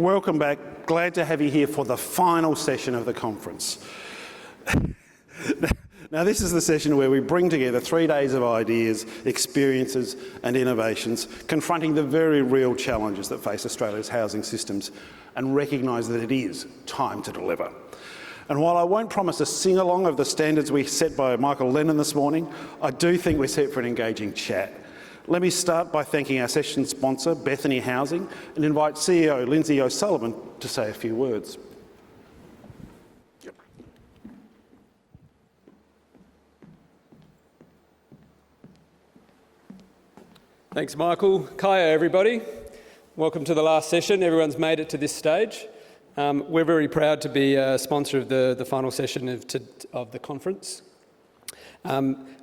Welcome back. Glad to have you here for the final session of the conference. Now, this is the session where we bring together 3 days of ideas, experiences and innovations, confronting the very real challenges that face Australia's housing systems and recognise that it is time to deliver. And while I won't promise a sing-along of the standards we set by Michael Lennon this morning, I do think we're set for an engaging chat. Let me start by thanking our session sponsor, Bethany Housing, and invite CEO Lindsay O'Sullivan to say a few words. Thanks, Michael. Kaya, everybody. Welcome to the last session. Everyone's made it to this stage. We're very proud to be a sponsor of the final session of the conference.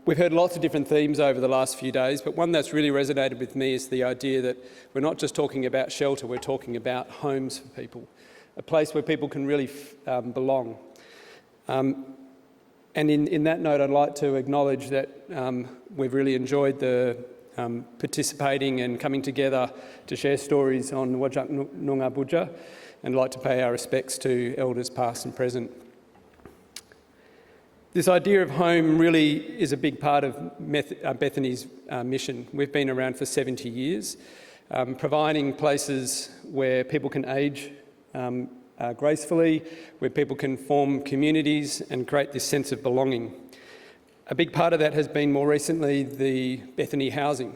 We've heard lots of different themes over the last few days, but one that's really resonated with me is the idea that we're not just talking about shelter, we're talking about homes for people, a place where people can really belong. And in that note, I'd like to acknowledge that we've really enjoyed the participating and coming together to share stories on Wajak Noongar Budja, and I'd like to pay our respects to elders past and present. This idea of home really is a big part of Bethany's mission. We've been around for 70 years, providing places where people can age gracefully, where people can form communities and create this sense of belonging. A big part of that has been more recently the Bethany Housing.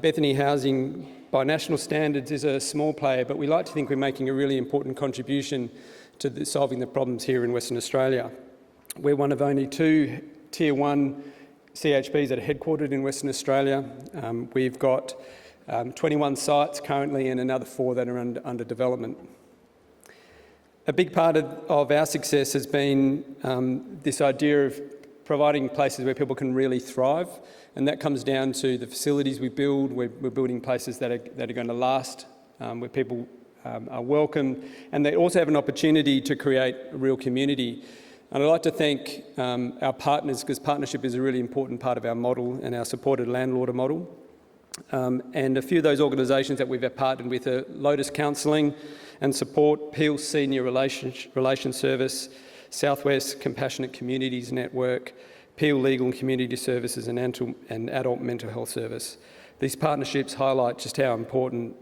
Bethany Housing, by national standards, is a small player, but we like to think we're making a really important contribution to solving the problems here in Western Australia. We're one of only 2 Tier 1 CHPs that are headquartered in Western Australia. We've got 21 sites currently and another 4 that are under development. A big part of our success has been this idea of providing places where people can really thrive, and that comes down to the facilities we build. We're building places that are going to last, where people are welcome, and they also have an opportunity to create a real community. And I'd like to thank our partners, because partnership is a really important part of our model and our supported landlord model. And a few of those organisations that we've partnered with are Lotus Counselling and Support, Peel Senior Relations Service, Southwest Compassionate Communities Network, Peel Legal and Community Services and Adult Mental Health Service. These partnerships highlight just how important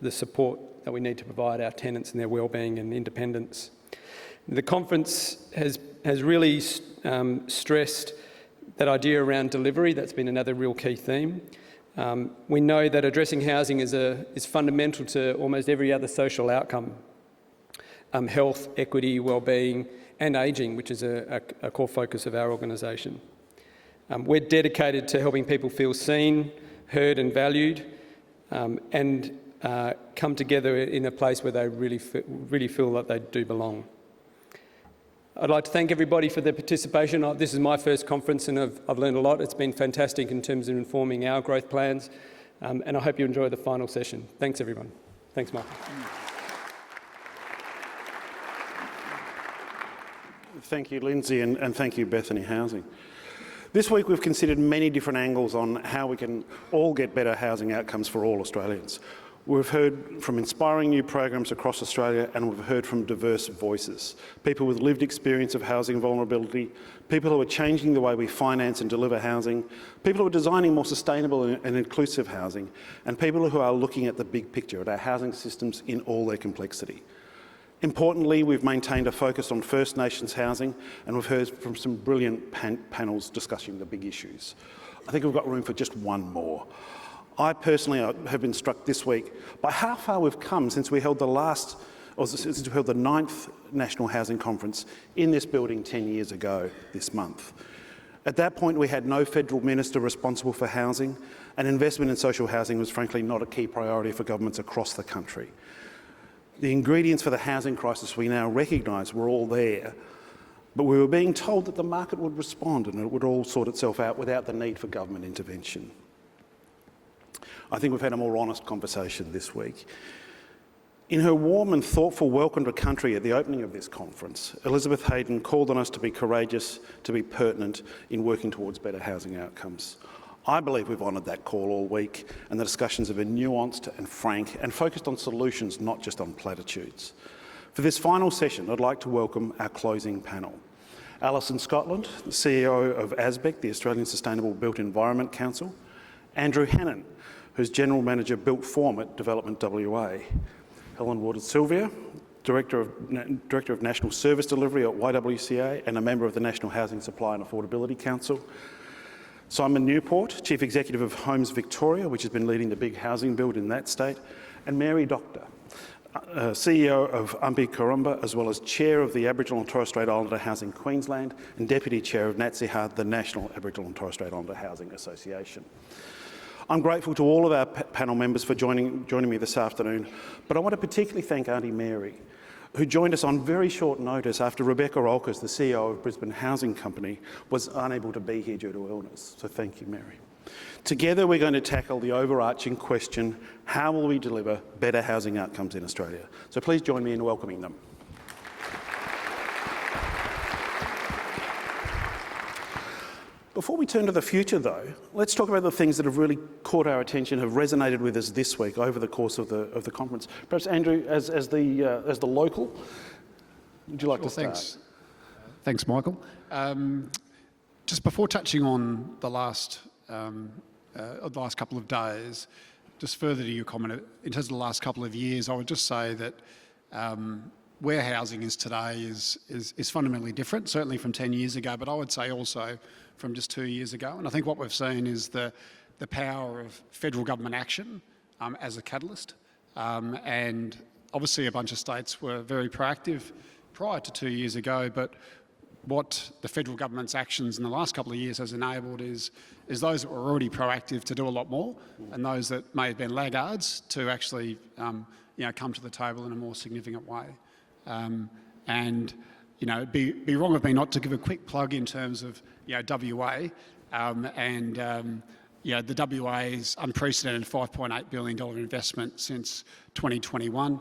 the support that we need to provide our tenants and their wellbeing and independence. The conference has really stressed that idea around delivery. That's been another real key theme. We know that addressing housing is fundamental to almost every other social outcome. Health, equity, wellbeing and ageing, which is a core focus of our organisation. We're dedicated to helping people feel seen, heard and valued, and come together in a place where they really feel that they do belong. I'd like to thank everybody for their participation. This is my first conference and I've learned a lot. It's been fantastic in terms of informing our growth plans, and I hope you enjoy the final session. Thanks everyone. Thanks, Michael. Thank you, Lindsay, and thank you, Bethany Housing. This week we've considered many different angles on how we can all get better housing outcomes for all Australians. We've heard from inspiring new programs across Australia, and we've heard from diverse voices, people with lived experience of housing vulnerability, people who are changing the way we finance and deliver housing, people who are designing more sustainable and inclusive housing, and people who are looking at the big picture, at our housing systems in all their complexity. Importantly, we've maintained a focus on First Nations housing, and we've heard from some brilliant panels discussing the big issues. I think we've got room for just one more. I personally have been struck this week by how far we've come since we held the 9th National Housing Conference in this building 10 years ago this month. At that point, we had no federal minister responsible for housing, and investment in social housing was frankly not a key priority for governments across the country. The ingredients for the housing crisis we now recognise were all there, but we were being told that the market would respond and it would all sort itself out without the need for government intervention. I think we've had a more honest conversation this week. In her warm and thoughtful welcome to country at the opening of this conference, Elizabeth Hayden called on us to be courageous, to be pertinent in working towards better housing outcomes. I believe we've honoured that call all week, and the discussions have been nuanced and frank and focused on solutions, not just on platitudes. For this final session, I'd like to welcome our closing panel. Alison Scotland, the CEO of ASBEC, the Australian Sustainable Built Environment Council. Andrew Hannan, who's General Manager Built Form at Development WA. Helen Silvia, Director of National Service Delivery at YWCA and a member of the National Housing Supply and Affordability Council. Simon Newport, Chief Executive of Homes Victoria, which has been leading the big housing build in that state, and Mary Doctor, CEO of Umpi Korumba, as well as Chair of the Aboriginal and Torres Strait Islander Housing Queensland and Deputy Chair of NHC25, the National Aboriginal and Torres Strait Islander Housing Association. I'm grateful to all of our panel members for joining me this afternoon, but I want to particularly thank Auntie Mary, who joined us on very short notice after Rebecca Rolkers, the CEO of Brisbane Housing Company, was unable to be here due to illness. So thank you, Mary. Together we're going to tackle the overarching question, how will we deliver better housing outcomes in Australia? So please join me in welcoming them. Before we turn to the future, though, let's talk about the things that have really caught our attention, have resonated with us this week over the course of the conference. Perhaps, Andrew, as the local, would you like to start? Thanks, Michael. Just before touching on the last couple of days, just further to your comment, in terms of the last couple of years, I would just say that where housing is today is fundamentally different, certainly from 10 years ago, but I would say also from just 2 years ago. And I think what we've seen is the power of federal government action as a catalyst. And obviously a bunch of states were very proactive prior to 2 years ago, but what the federal government's actions in the last couple of years has enabled is those that were already proactive to do a lot more, and those that may have been laggards to actually come to the table in a more significant way. It'd be wrong of me not to give a quick plug in terms of WA the WA's unprecedented $5.8 billion investment since 2021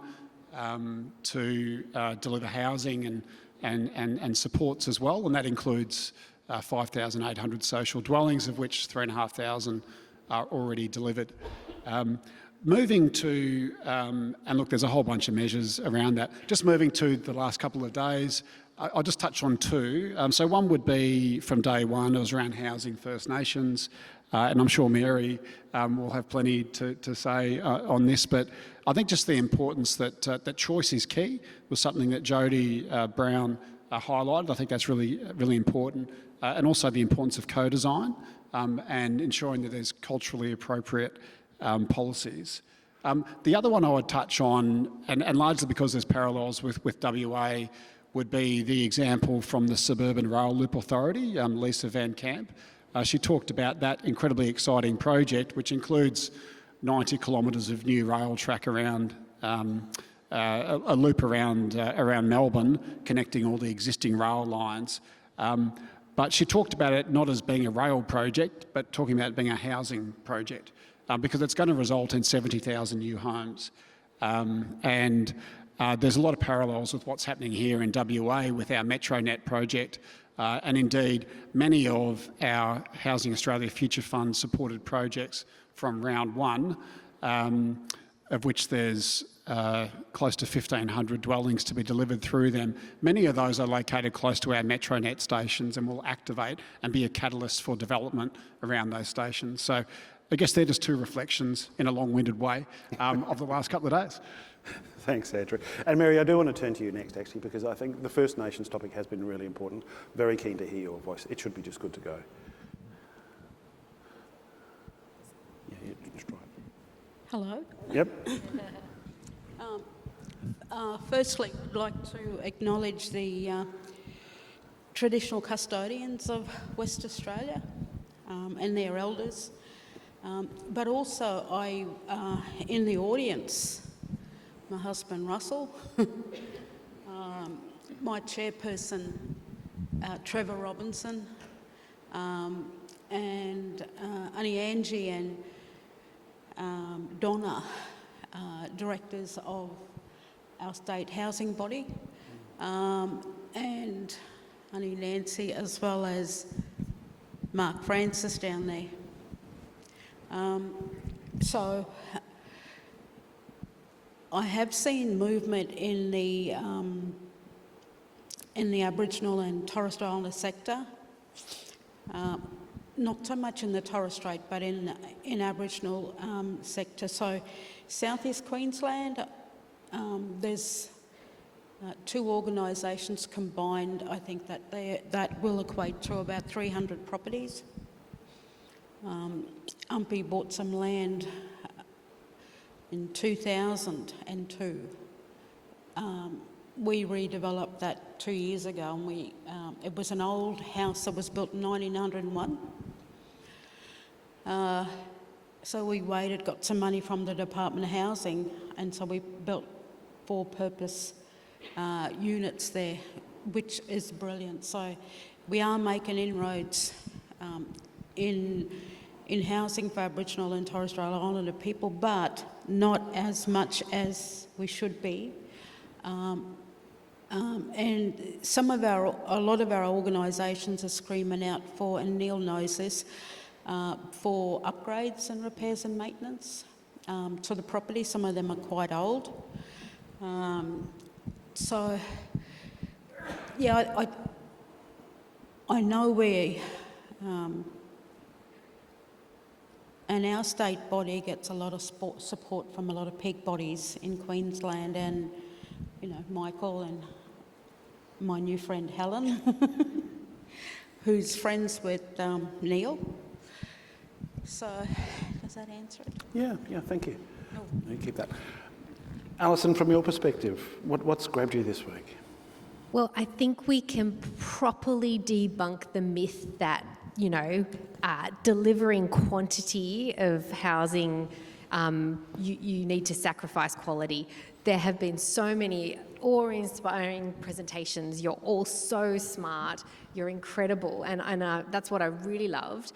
to deliver housing and supports as well, and that includes 5,800 social dwellings, of which 3,500 are already delivered. Moving to, and look, there's a whole bunch of measures around that. Just moving to the last couple of days, I'll just touch on two. So one would be from day one, it was around housing First Nations, and I'm sure Mary will have plenty to say on this, but I think just the importance that choice is key was something that Jodie Brown highlighted. I think that's really, really important, and also the importance of co-design and ensuring that there's culturally appropriate policies. The other one I would touch on, and largely because there's parallels with WA, would be the example from the Suburban Rail Loop Authority, Lisa Van Camp. She talked about that incredibly exciting project, which includes 90 kilometres of new rail track around a loop around Melbourne, connecting all the existing rail lines. But she talked about it not as being a rail project, but talking about it being a housing project, because it's going to result in 70,000 new homes. There's a lot of parallels with what's happening here in WA with our MetroNet project, and indeed many of our Housing Australia Future Fund supported projects from round one, of which there's close to 1,500 dwellings to be delivered through them. Many of those are located close to our MetroNet stations and will activate and be a catalyst for development around those stations. So I guess they're just two reflections in a long-winded way of the last couple of days. Thanks, Andrew. And Mary, I do want to turn to you next, actually, because I think the First Nations topic has been really important. Very keen to hear your voice. It should be just good to go. Yeah, just right. Hello. Yep. Firstly, I'd like to acknowledge the traditional custodians of West Australia and their elders, but also in the audience, my husband Russell, my chairperson Trevor Robinson, and Annie Angie and Donna, directors of our state housing body, and Annie Nancy, as well as Mark Francis down there. So I have seen movement in the Aboriginal and Torres Strait Islander sector. Not so much in the Torres Strait, but in Aboriginal sector. So Southeast Queensland, there's two organisations combined. I think that will equate to about 300 properties. Umpi bought some land in 2002. We redeveloped that 2 years ago, and it was an old house that was built in 1901. So we waited, got some money from the Department of Housing, and so we built four-purpose units there, which is brilliant. So we are making inroads in housing for Aboriginal and Torres Strait Islander people, but not as much as we should be. And a lot of our organisations are screaming out for, and Neil knows this, for upgrades and repairs and maintenance to the property. Some of them are quite old. So, yeah, I know we, and our state body gets a lot of support from a lot of peak bodies in Queensland, and, you know, Michael and my new friend Helen, who's friends with Neil. So, does that answer it? Yeah, thank you. Oh. You keep that. Alison, from your perspective, what's grabbed you this week? Well, I think we can properly debunk the myth that, you know, delivering quantity of housing, you need to sacrifice quality. There have been so many awe-inspiring presentations. You're all so smart. You're incredible, and that's what I really loved.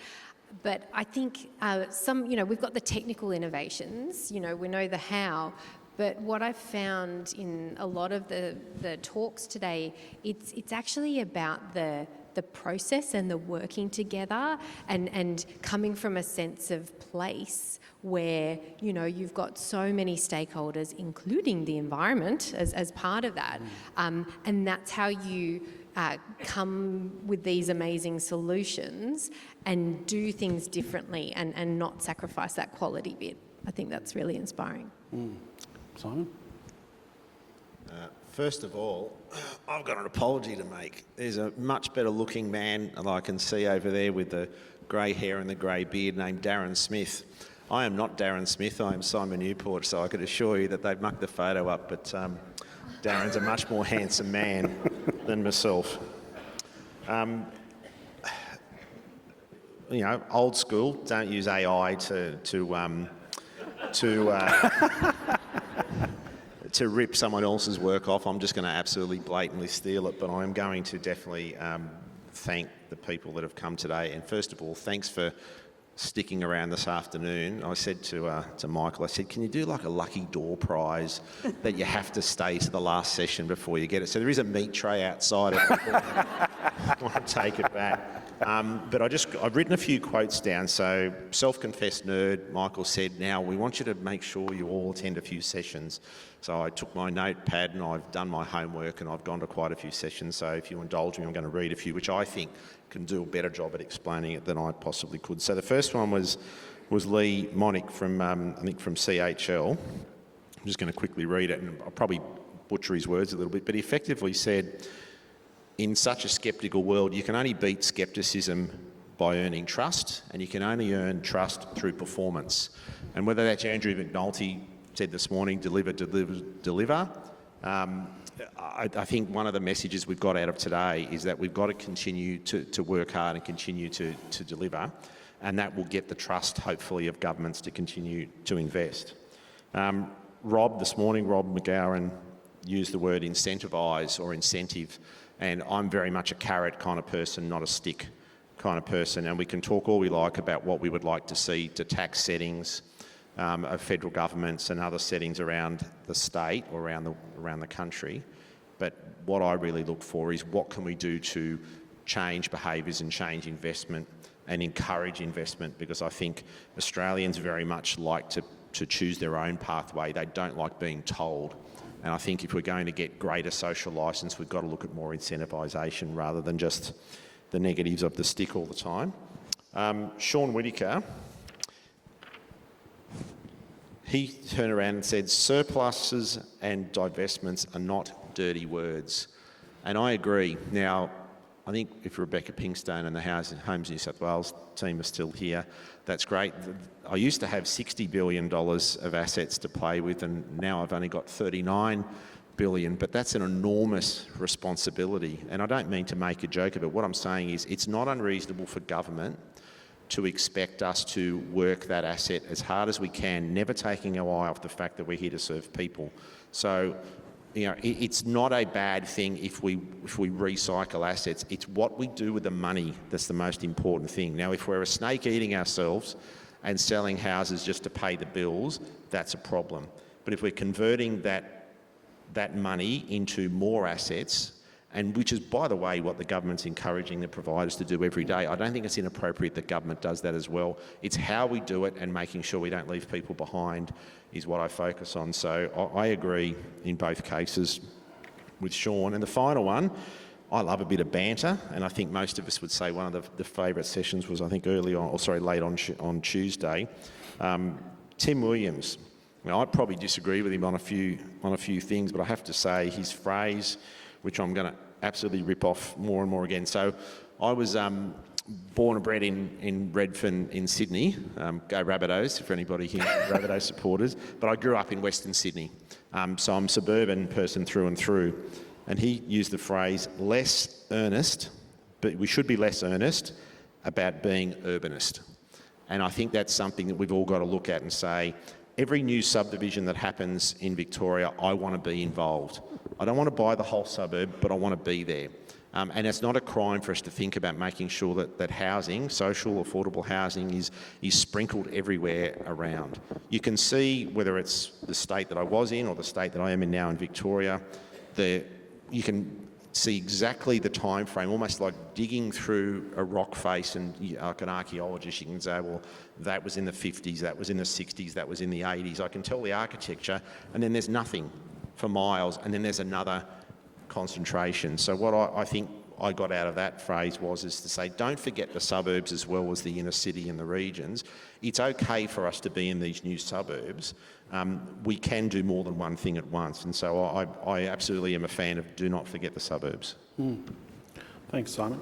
But I think we've got the technical innovations. You know, we know the how. But what I've found in a lot of the talks today, it's actually about the process and the working together, and coming from a sense of place where, you know, you've got so many stakeholders, including the environment as part of that. And that's how you come with these amazing solutions and do things differently and not sacrifice that quality bit. I think that's really inspiring. Simon? First of all, I've got an apology to make. There's a much better looking man that I can see over there with the grey hair and the grey beard named Darren Smith. I am not Darren Smith, I am Simon Newport, so I could assure you that they've mucked the photo up, but Darren's a much more handsome man than myself. You know, old school, don't use AI to rip someone else's work off. I'm just going to absolutely blatantly steal it, but I am going to definitely thank the people that have come today. And first of all, thanks for sticking around this afternoon. I said to Michael, I said, can you do like a lucky door prize that you have to stay to the last session before you get it? So there is a meat tray outside. I want to take it back. But I've written a few quotes down. So self-confessed nerd, Michael said, now we want you to make sure you all attend a few sessions. So I took my notepad and I've done my homework and I've gone to quite a few sessions. So if you indulge me, I'm going to read a few, which I think can do a better job at explaining it than I possibly could. So the first one was Lee Monick from CHL. I'm just going to quickly read it, and I'll probably butcher his words a little bit, but he effectively said, in such a sceptical world, you can only beat scepticism by earning trust, and you can only earn trust through performance. And whether that's Andrew McNulty said this morning, deliver. I think one of the messages we've got out of today is that we've got to continue to work hard and continue to deliver, and that will get the trust, hopefully, of governments to continue to invest. Rob McGowan used the word incentivise or incentive, and I'm very much a carrot kind of person, not a stick kind of person, and we can talk all we like about what we would like to see to tax settings of federal governments and other settings around the state or around the country. But what I really look for is what can we do to change behaviours and change investment and encourage investment, because I think Australians very much like to choose their own pathway. They don't like being told. And I think if we're going to get greater social licence, we've got to look at more incentivisation rather than just the negatives of the stick all the time. Sean Whittaker, he turned around and said, surpluses and divestments are not dirty words. And I agree. Now, I think if Rebecca Pinkstone and the Homes New South Wales team are still here, that's great. I used to have $60 billion of assets to play with, and now I've only got $39 billion, but that's an enormous responsibility. And I don't mean to make a joke of it. What I'm saying is it's not unreasonable for government to expect us to work that asset as hard as we can, never taking our eye off the fact that we're here to serve people. So, you know, it's not a bad thing if we recycle assets. It's what we do with the money that's the most important thing. Now, if we're a snake eating ourselves and selling houses just to pay the bills, that's a problem. But if we're converting that money into more assets, and which is, by the way, what the government's encouraging the providers to do every day, I don't think it's inappropriate that government does that as well. It's how we do it and making sure we don't leave people behind is what I focus on. So I agree in both cases with Sean. And the final one, I love a bit of banter, and I think most of us would say one of the favourite sessions was, I think, late on Tuesday. Tim Williams. Now, I'd probably disagree with him on a few things, but I have to say his phrase, which I'm going to absolutely rip off more and more again. So I was born and bred in Redfern in Sydney. Go Rabbitohs, for anybody here, Rabbitohs supporters. But I grew up in Western Sydney. So I'm a suburban person through and through. And he used the phrase, less earnest, but we should be less earnest about being urbanist. And I think that's something that we've all got to look at and say, every new subdivision that happens in Victoria, I want to be involved. I don't want to buy the whole suburb, but I want to be there. And it's not a crime for us to think about making sure that housing, social, affordable housing, is sprinkled everywhere around. You can see, whether it's the state that I was in or the state that I am in now in Victoria, you can see exactly the time frame, almost like digging through a rock face, and like an archaeologist, you can say, well, that was in the 50s, that was in the 60s, that was in the 80s. I can tell the architecture, and then there's nothing for miles, and then there's another concentration. So what I think I got out of that phrase is to say, don't forget the suburbs as well as the inner city and the regions. It's okay for us to be in these new suburbs. We can do more than one thing at once. And so I absolutely am a fan of do not forget the suburbs. Thanks, Simon.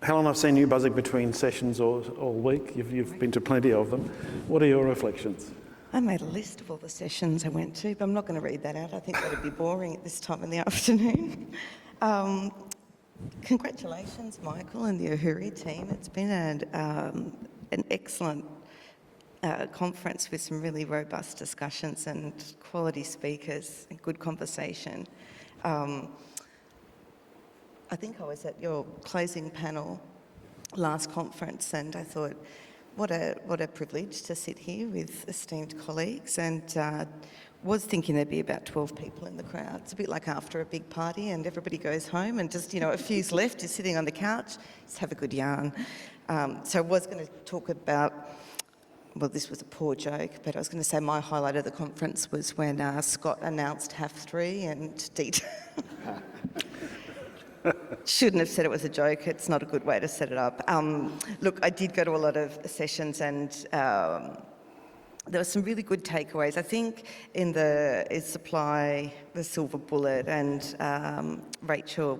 Helen, I've seen you buzzing between sessions all week. You've been to plenty of them. What are your reflections? I made a list of all the sessions I went to, but I'm not going to read that out. I think that would be boring at this time in the afternoon. Congratulations, Michael and the AHURI team. It's been an excellent conference with some really robust discussions and quality speakers and good conversation. I think I was at your closing panel last conference, and I thought, what a privilege to sit here with esteemed colleagues, and was thinking there'd be about 12 people in the crowd. It's a bit like after a big party and everybody goes home and just, a few's left, you're sitting on the couch, just have a good yarn. So I was going to talk about, well, this was a poor joke, but I was going to say my highlight of the conference was when Scott announced HAF3 and detail. Shouldn't have said it was a joke. It's not a good way to set it up. Look, I did go to a lot of sessions, and there were some really good takeaways. I think in the supply, the silver bullet, and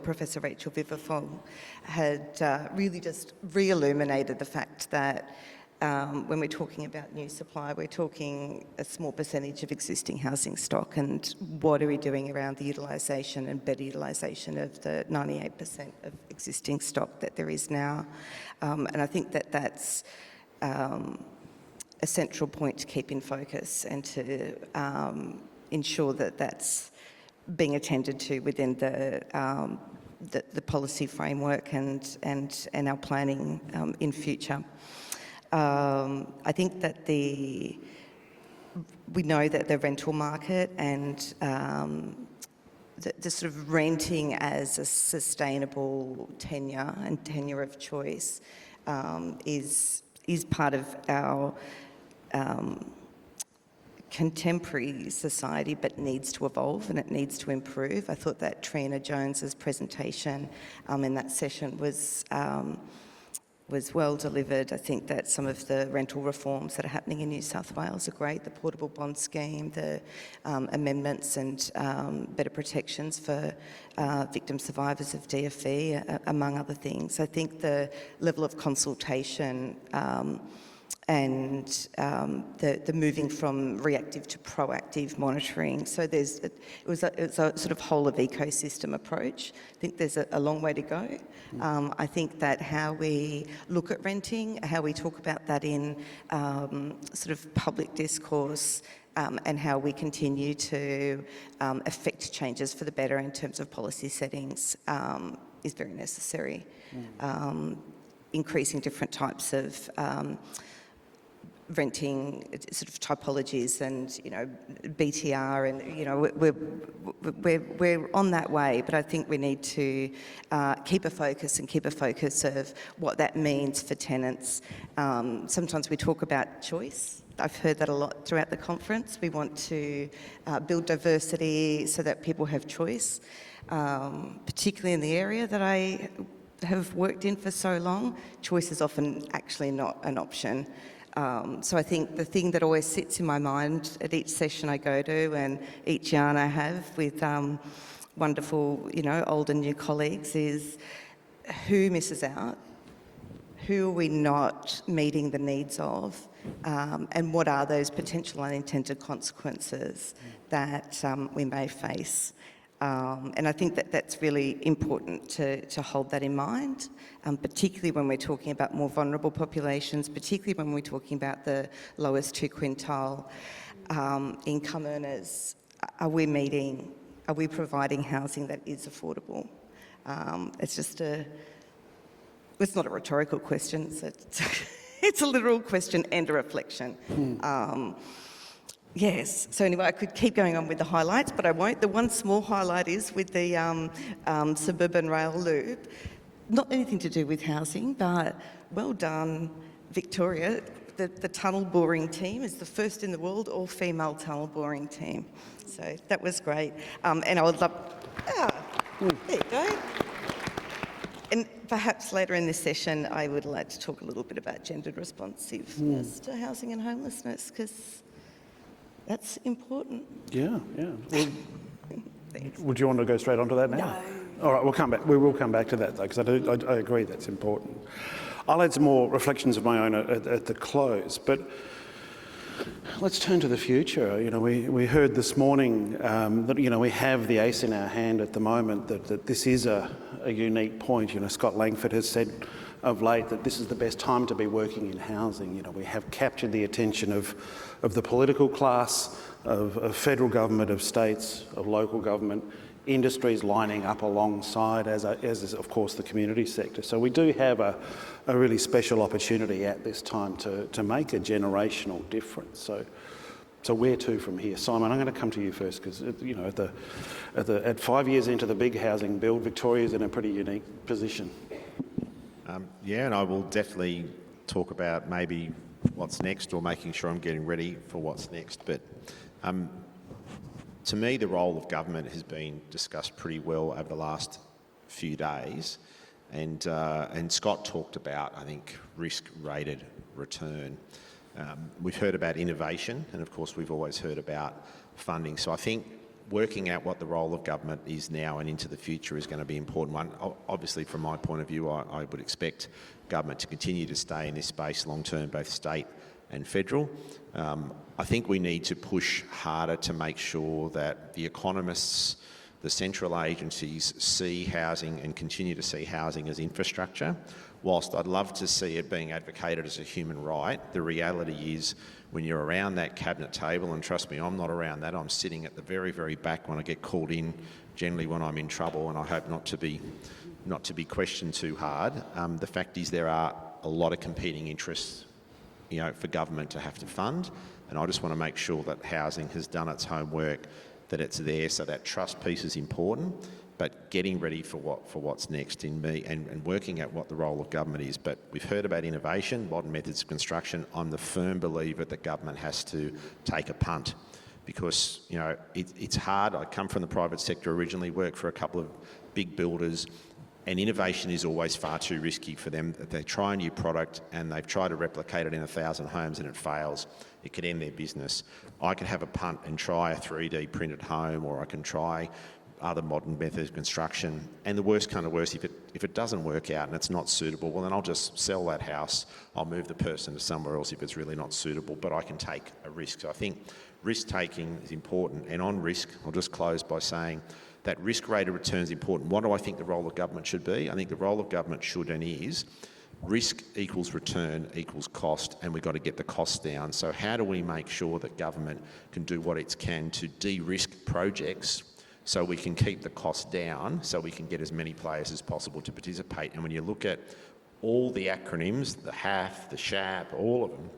Professor Rachel Vivifong had really just re-illuminated the fact that when we're talking about new supply, we're talking a small percentage of existing housing stock, and what are we doing around the utilisation and better utilisation of the 98% of existing stock that there is now. And I think that that's a central point to keep in focus and to ensure that that's being attended to within the policy framework and our planning in future. I think that we know that the rental market and the sort of renting as a sustainable tenure of choice is part of our contemporary society, but needs to evolve and it needs to improve. I thought that Trina Jones's presentation in that session was well delivered. I think that some of the rental reforms that are happening in New South Wales are great. The portable bond scheme, the amendments and better protections for victim survivors of DFE, among other things. I think the level of consultation and the moving from reactive to proactive monitoring. So it was a sort of whole of ecosystem approach. I think there's a long way to go. I think that how we look at renting, how we talk about that in sort of public discourse, and how we continue to affect changes for the better in terms of policy settings is very necessary. Increasing different types of renting sort of typologies and, BTR and, we're on that way, but I think we need to keep a focus of what that means for tenants. Sometimes we talk about choice. I've heard that a lot throughout the conference. We want to build diversity so that people have choice, particularly in the area that I have worked in for so long. Choice is often actually not an option. So I think the thing that always sits in my mind at each session I go to and each yarn I have with wonderful, old and new colleagues is who misses out, who are we not meeting the needs of, and what are those potential unintended consequences that we may face. And I think that that's really important to hold that in mind, particularly when we're talking about more vulnerable populations, particularly when we're talking about the lowest 2 quintile income earners. Are we providing housing that is affordable? It's not a rhetorical question, it's a literal question and a reflection. Yes, so anyway, I could keep going on with the highlights, but I won't. The one small highlight is with the suburban rail loop. Not anything to do with housing, but well done, Victoria. The tunnel boring team is the first in the world all-female tunnel boring team. So that was great. And I would love... there you go. And perhaps later in this session, I would like to talk a little bit about gendered responsiveness to housing and homelessness, because that's important. Yeah. Well, would you want to go straight onto that now? No. All right, we'll come back. We will come back to that, though, because I agree that's important. I'll add some more reflections of my own at the close, but let's turn to the future. We heard this morning that, we have the ace in our hand at the moment, that this is a unique point. Scott Langford has said of late that this is the best time to be working in housing. We have captured the attention of the political class, of federal government, of states, of local government, industries lining up alongside, as is, of course, the community sector. So we do have a really special opportunity at this time to make a generational difference. So where to from here? Simon, I'm going to come to you first, because at 5 years into the big housing build, Victoria's in a pretty unique position. And I will definitely talk about maybe what's next, or making sure I'm getting ready for what's next. But to me, the role of government has been discussed pretty well over the last few days. And Scott talked about, I think, risk-rated return. We've heard about innovation, and of course we've always heard about funding. So I think working out what the role of government is now and into the future is going to be an important one. Obviously, from my point of view, I would expect government to continue to stay in this space long-term, both state and federal. I think we need to push harder to make sure that the economists, the central agencies, see housing and continue to see housing as infrastructure. Whilst I'd love to see it being advocated as a human right, the reality is when you're around that cabinet table, and trust me, I'm not around that, I'm sitting at the very, very back when I get called in, generally when I'm in trouble, and I hope not to be questioned too hard. The fact is there are a lot of competing interests, for government to have to fund, and I just want to make sure that housing has done its homework, that it's there, so that trust piece is important. but getting ready for what's next in me and working out what the role of government is. But we've heard about innovation, modern methods of construction. I'm the firm believer that government has to take a punt, because it's hard. I come from the private sector originally, worked for a couple of big builders, and innovation is always far too risky for them. They try a new product and they've tried to replicate it in 1,000 homes and it fails. It could end their business. I can have a punt and try a 3D printed home, or I can try other modern methods of construction. And the worst kind of worst, if it doesn't work out and it's not suitable, well then I'll just sell that house. I'll move the person to somewhere else if it's really not suitable, but I can take a risk. So I think risk taking is important. And on risk, I'll just close by saying that risk rate of return is important. What do I think the role of government should be? I think the role of government should and is risk equals return equals cost, and we've got to get the costs down. So how do we make sure that government can do what it can to de-risk projects so we can keep the costs down, so we can get as many players as possible to participate? And when you look at all the acronyms, the HAF, the SHAP, all of them,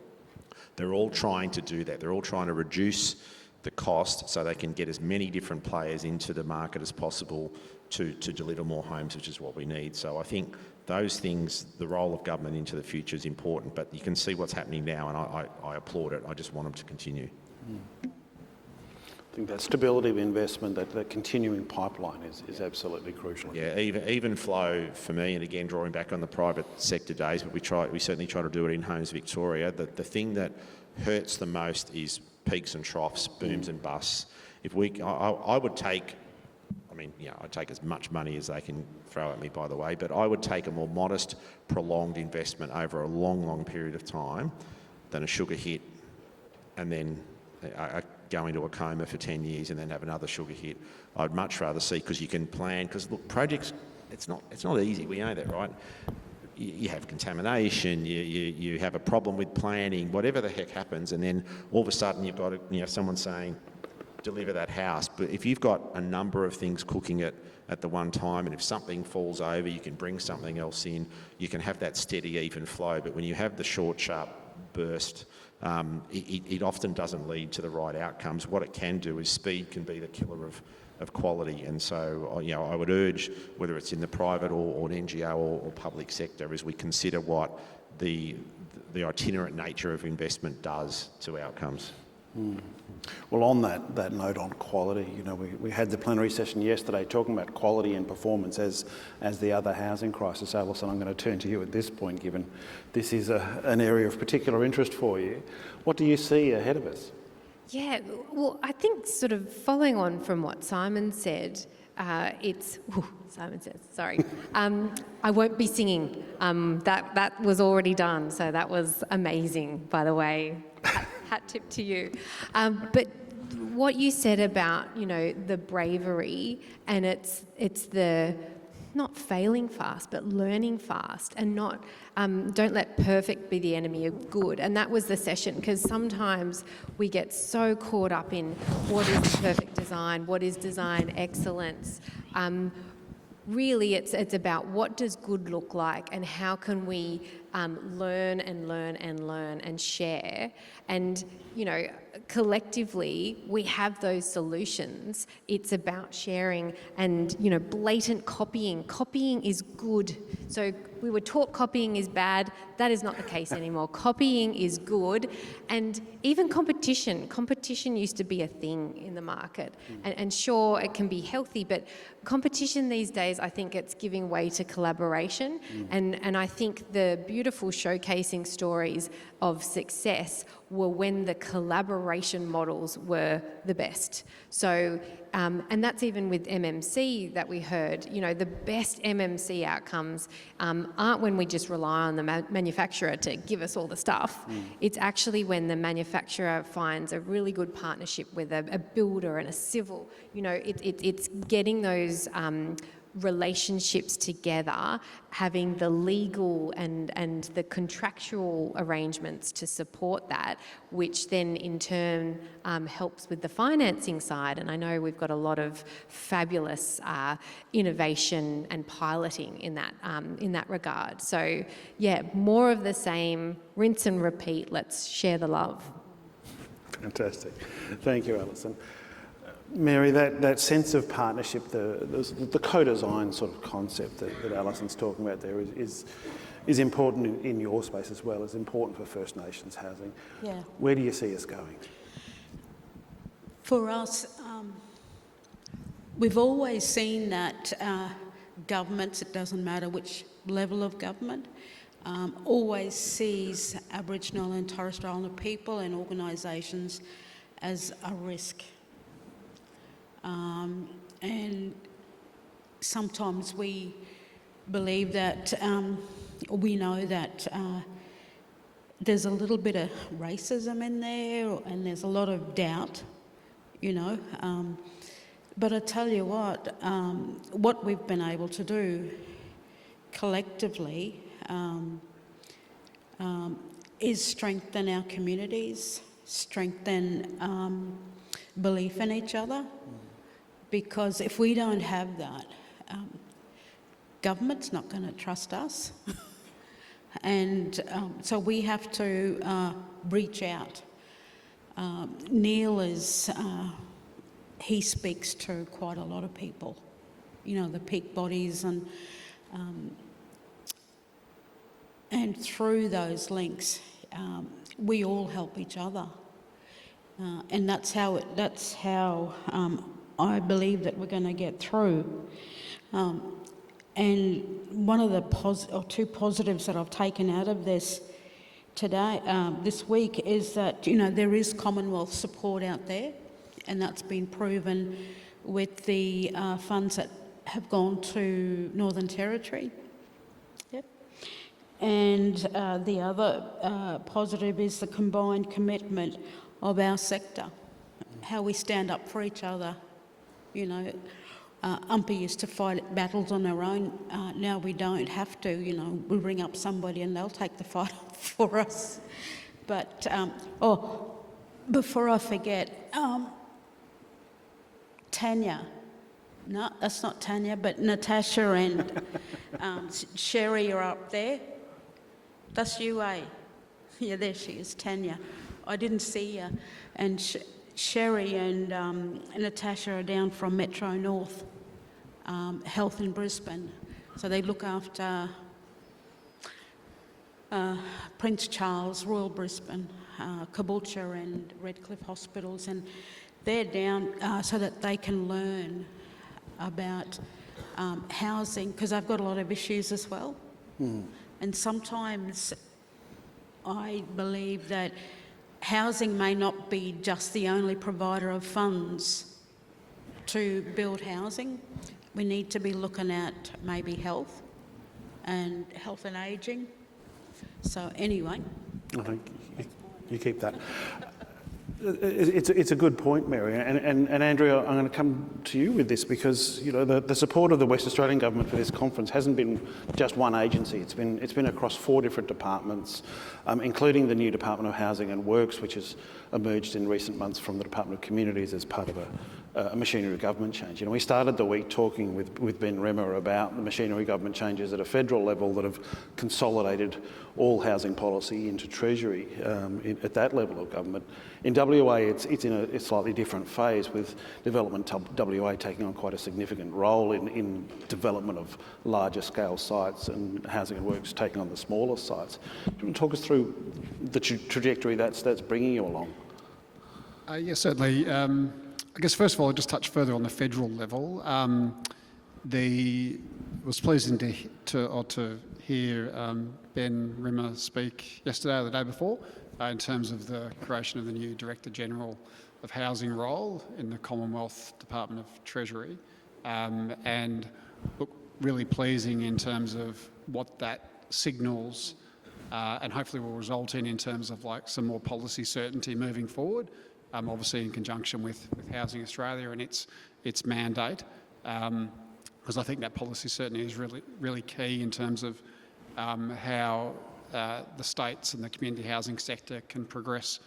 they're all trying to do that. They're all trying to reduce the cost so they can get as many different players into the market as possible to deliver more homes, which is what we need. So I think those things, the role of government into the future is important, but you can see what's happening now, and I applaud it. I just want them to continue. I think that stability of investment, that continuing pipeline is absolutely crucial. Yeah, even flow for me, and again drawing back on the private sector days, but we certainly try to do it in Homes Victoria. The thing that hurts the most is peaks and troughs, booms and busts. I would take, I'd take as much money as they can throw at me, by the way, but I would take a more modest, prolonged investment over a long, long period of time than a sugar hit and then go into a coma for 10 years and then have another sugar hit. I'd much rather see, because you can plan, because look, projects, it's not easy, we know that, right? You have contamination, you have a problem with planning, whatever the heck happens, and then all of a sudden you've got someone saying, deliver that house. But if you've got a number of things cooking at the one time, and if something falls over, you can bring something else in, you can have that steady, even flow. But when you have the short, sharp burst, it often doesn't lead to the right outcomes. What it can do is speed can be the killer of quality. And so, I would urge, whether it's in the private or an NGO or public sector, as we consider what the itinerant nature of investment does to outcomes. Well, on that note on quality, we had the plenary session yesterday talking about quality and performance as the other housing crisis. Alison, I'm going to turn to you at this point, given this is an area of particular interest for you. What do you see ahead of us? Yeah, well, I think sort of following on from what Simon said, Simon says, sorry. I won't be singing. That was already done, so that was amazing, by the way. Hat tip to you. But what you said about, the bravery, and it's the not failing fast, but learning fast, and not don't let perfect be the enemy of good. And that was the session, because sometimes we get so caught up in what is perfect design, what is design excellence. Really, it's about what does good look like, and how can we learn and share. And, collectively, we have those solutions. It's about sharing and, blatant copying. Copying is good. So we were taught copying is bad. That is not the case anymore. Copying is good. And even competition. Competition used to be a thing in the market. And sure, it can be healthy, but competition these days, I think it's giving way to collaboration. And I think the beautiful showcasing stories of success were when the collaboration models were the best. So, and that's even with MMC that we heard, the best MMC outcomes aren't when we just rely on the manufacturer to give us all the stuff. It's actually when the manufacturer finds a really good partnership with a builder and a civil. It's getting those relationships together, having the legal and the contractual arrangements to support that, which then in turn helps with the financing side. And I know we've got a lot of fabulous innovation and piloting in that regard. So yeah, more of the same, rinse and repeat. Let's share the love. Fantastic. Thank you, Alison. Mary, that sense of partnership, the co-design sort of concept that Alison's talking about there is important in your space as well, is important for First Nations housing. Yeah. Where do you see us going? For us, we've always seen that governments, it doesn't matter which level of government, always sees Aboriginal and Torres Strait Islander people and organisations as a risk. And sometimes we believe that, we know that there's a little bit of racism in there and there's a lot of doubt, you know. But I tell you what we've been able to do collectively is strengthen our communities, strengthen belief in each other. Because if we don't have that, government's not going to trust us. And so we have to reach out. Neil he speaks to quite a lot of people, you know, the peak bodies, and through those links, we all help each other. And that's how I believe that we're going to get through. And one of the two positives that I've taken out of this today, this week, is that, you know, there is Commonwealth support out there, and that's been proven with the funds that have gone to Northern Territory. Yep. And the other positive is the combined commitment of our sector, how we stand up for each other. You know, Umpi used to fight battles on our own. Now we don't have to, you know, we ring up somebody and they'll take the fight for us. But, before I forget, Tanya, no, that's not Tanya, but Natasha and Sherry are up there. That's you, eh? Yeah, there she is, Tanya. I didn't see you. And Sherry and Natasha are down from Metro North Health in Brisbane. So they look after Prince Charles, Royal Brisbane, Caboolture and Redcliffe hospitals, and they're down so that they can learn about housing, because they've got a lot of issues as well. And sometimes I believe that housing may not be just the only provider of funds to build housing. We need to be looking at maybe health and ageing. So anyway. I think you keep that. It's a good point, Mary, and Andrea, I'm going to come to you with this, because, you know, the support of the West Australian government for this conference hasn't been just one agency. It's been across 4 different departments, including the new Department of Housing and Works, which has emerged in recent months from the Department of Communities as part of a machinery of government change. You know, we started the week talking with Ben Rimmer about the machinery government changes at a federal level that have consolidated all housing policy into Treasury at that level of government. In WA, it's in a slightly different phase, with Development WA taking on quite a significant role in development of larger scale sites, and Housing and Works taking on the smaller sites. Do you want to talk us through the trajectory that's bringing you along? Yes, certainly. I guess first of all, I'll just touch further on the federal level. It was pleasing to hear Ben Rimmer speak yesterday or the day before in terms of the creation of the new Director General of Housing role in the Commonwealth Department of Treasury, and look, really pleasing in terms of what that signals and hopefully will result in terms of like some more policy certainty moving forward. Obviously in conjunction with Housing Australia and its mandate, because I think that policy certainty is really key in terms of how the states and the community housing sector can progress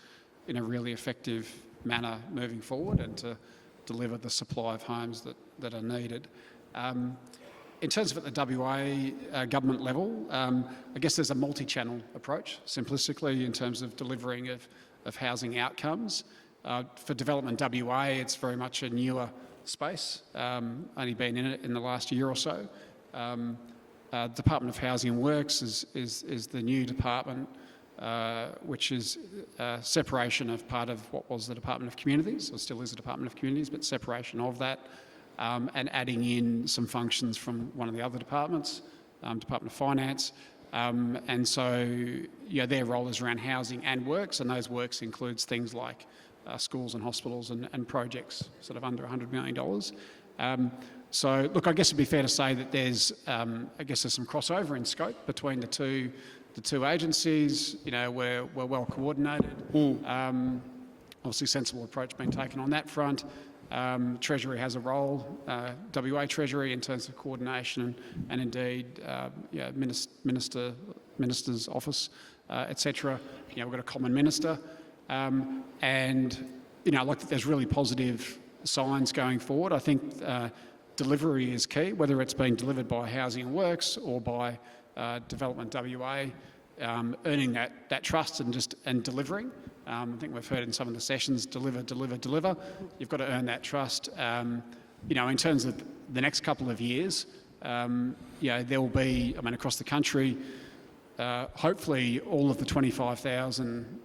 in a really effective manner moving forward and to deliver the supply of homes that are needed. In terms of at the WA government level, I guess there's a multi-channel approach, simplistically, in terms of delivering of housing outcomes. For Development WA, it's very much a newer space, only been in it in the last year or so. Department of Housing and Works is the new department, which is separation of part of what was the Department of Communities, or still is the Department of Communities, but separation of that, and adding in some functions from one of the other departments, Department of Finance. And so, their role is around housing and works, and those works includes things like schools and hospitals and projects sort of under $100 million. So, look, I guess it'd be fair to say that there's some crossover in scope between the two agencies. We're well coordinated. Obviously, sensible approach being taken on that front. Treasury has a role, WA Treasury, in terms of coordination, and indeed, Minister's Office, etc. We've got a common minister, and there's really positive signs going forward. I think delivery is key, whether it's being delivered by Housing and Works or by Development WA, earning that trust and delivering. I think we've heard in some of the sessions, deliver. You've got to earn that trust. In terms of the next couple of years, there will be, across the country, hopefully all of the 25,000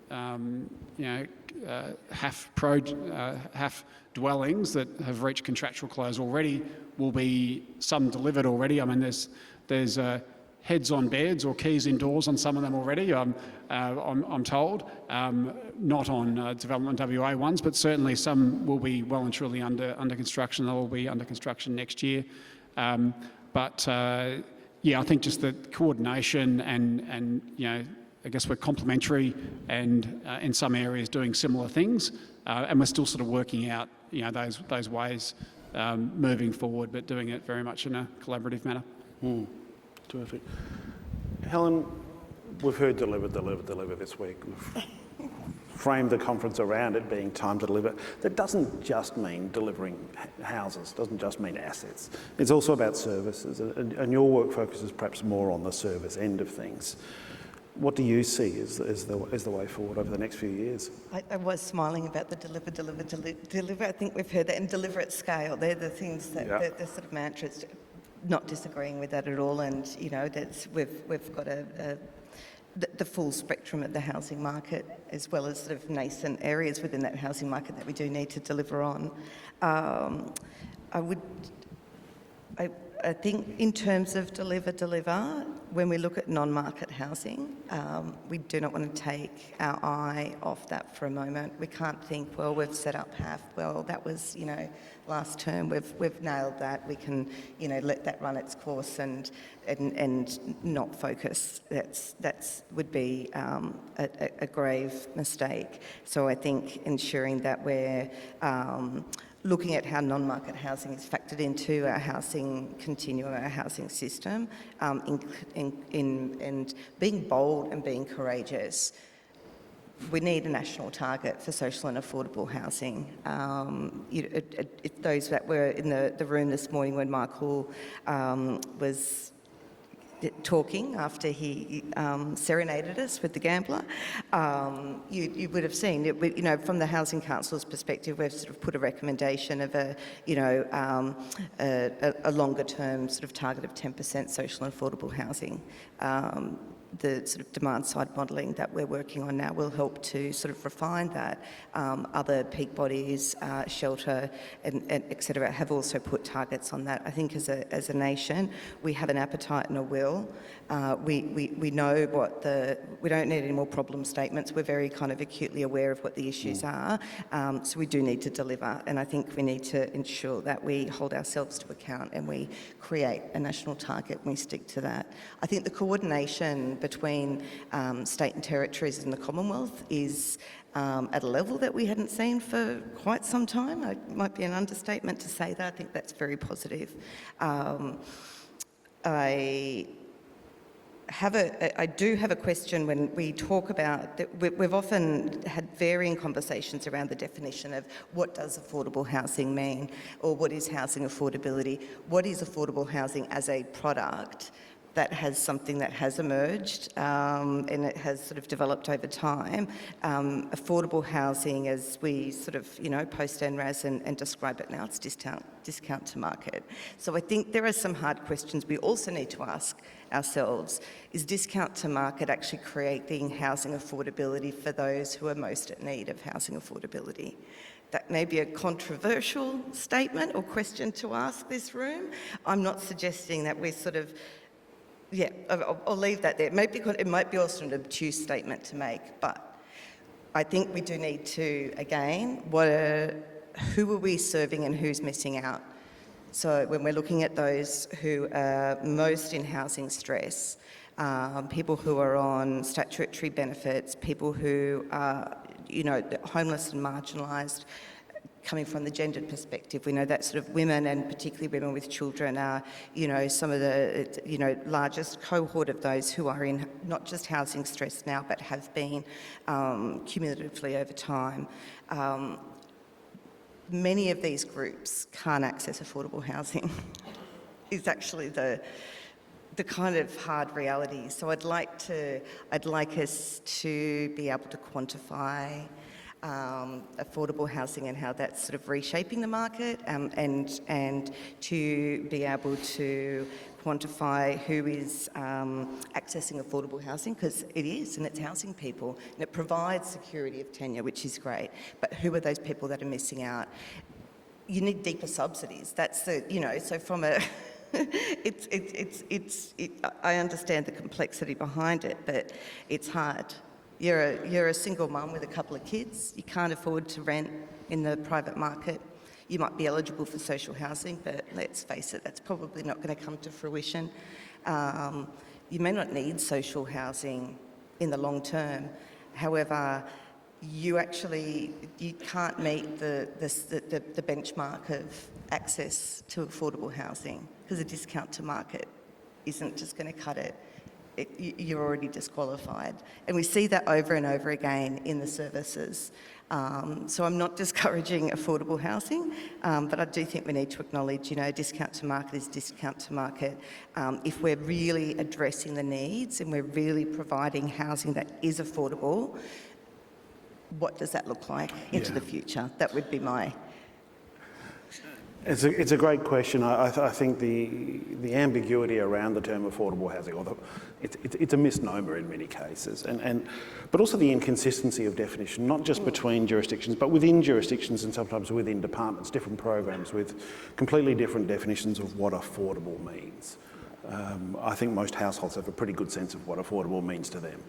HAF dwellings that have reached contractual close already will be some delivered already. There's heads on beds or keys indoors on some of them already, I'm told. Not on Development WA ones, but certainly some will be well and truly under construction. They will be under construction next year. I think just the coordination and I guess we're complementary and in some areas doing similar things, and we're still sort of working out those ways moving forward, but doing it very much in a collaborative manner. Terrific. Helen, we've heard deliver this week. We've framed the conference around it being time to deliver. That doesn't just mean delivering houses, doesn't just mean assets. It's also about services, and your work focuses perhaps more on the service end of things. What do you see as the way forward over the next few years? I was smiling about the deliver. I think we've heard that, and deliver at scale. They're the things that the sort of mantras. Not disagreeing with that at all, and we've got the full spectrum of the housing market, as well as sort of nascent areas within that housing market that we do need to deliver on. I think in terms of deliver, when we look at non-market housing, we do not want to take our eye off that for a moment. We can't think, well, we've set up HAF, well, that was, last term, we've nailed that. We can, let that run its course and not focus. That's would be a grave mistake. So I think ensuring that we're looking at how non-market housing is factored into our housing continuum, our housing system, and being bold and being courageous. We need a national target for social and affordable housing. Those that were in the room this morning when Michael was talking after he serenaded us with the gambler, you would have seen it. From the Housing Council's perspective, we've sort of put a recommendation of a longer term sort of target of 10% social and affordable housing. The sort of demand side modelling that we're working on now will help to sort of refine that. Other peak bodies, shelter, and et cetera, have also put targets on that. I think as a nation, we have an appetite and a will. We know we don't need any more problem statements. We're very kind of acutely aware of what the issues are. So we do need to deliver, and I think we need to ensure that we hold ourselves to account and we create a national target and we stick to that. I think the coordination between state and territories in the Commonwealth is at a level that we hadn't seen for quite some time. It might be an understatement to say that. I think that's very positive. I do have a question when we talk about, we've often had varying conversations around the definition of what does affordable housing mean, or what is housing affordability, what is affordable housing as a product that has something that has emerged and it has sort of developed over time. Affordable housing, as we sort of, post NRAS and describe it now, it's discount to market. So I think there are some hard questions we also need to ask ourselves. Is discount to market actually creating housing affordability for those who are most at need of housing affordability? That may be a controversial statement or question to ask this room. I'm not suggesting that we're sort of, I'll leave that there. It might be also an obtuse statement to make, but I think we do need to, again, who are we serving and who's missing out? So when we're looking at those who are most in housing stress, people who are on statutory benefits, people who are, homeless and marginalised, coming from the gendered perspective, we know that sort of women, and particularly women with children, are, some of the, largest cohort of those who are in not just housing stress now, but have been cumulatively over time. Many of these groups can't access affordable housing. Is actually the kind of hard reality. So I'd like us to be able to quantify affordable housing and how that's sort of reshaping the market, and to be able to quantify who is accessing affordable housing, because it is, and it's housing people, and it provides security of tenure, which is great. But who are those people that are missing out? You need deeper subsidies. That's the, so from a I understand the complexity behind it, but it's hard. You're a single mum with a couple of kids. You can't afford to rent in the private market. You might be eligible for social housing, but let's face it, that's probably not going to come to fruition. You may not need social housing in the long term. However, you can't meet the benchmark of access to affordable housing, because a discount to market isn't just going to cut it. You're already disqualified. And we see that over and over again in the services. So I'm not discouraging affordable housing, but I do think we need to acknowledge, discount to market is discount to market. If we're really addressing the needs and we're really providing housing that is affordable, what does that look like into the future? That would be my... It's a great question. I think the ambiguity around the term affordable housing, it's a misnomer in many cases, but also the inconsistency of definition, not just between jurisdictions, but within jurisdictions and sometimes within departments, different programs with completely different definitions of what affordable means. I think most households have a pretty good sense of what affordable means to them.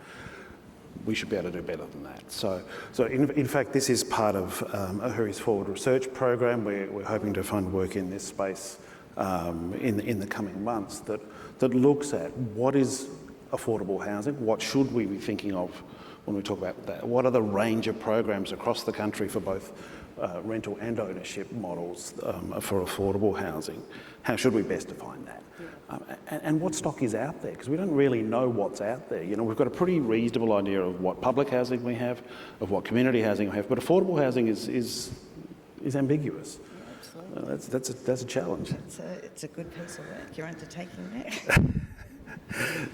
We should be able to do better than that. So in fact, this is part of AHURI's forward research program. We're hoping to fund work in this space in the coming months that looks at what is affordable housing, what should we be thinking of when we talk about that, what are the range of programs across the country for both rental and ownership models for affordable housing. How should we best define that? And what stock is out there, because we don't really know what's out there. We've got a pretty reasonable idea of what public housing we have, of what community housing we have, but affordable housing is ambiguous. Yeah, that's a challenge. It's a good piece of work you're undertaking there.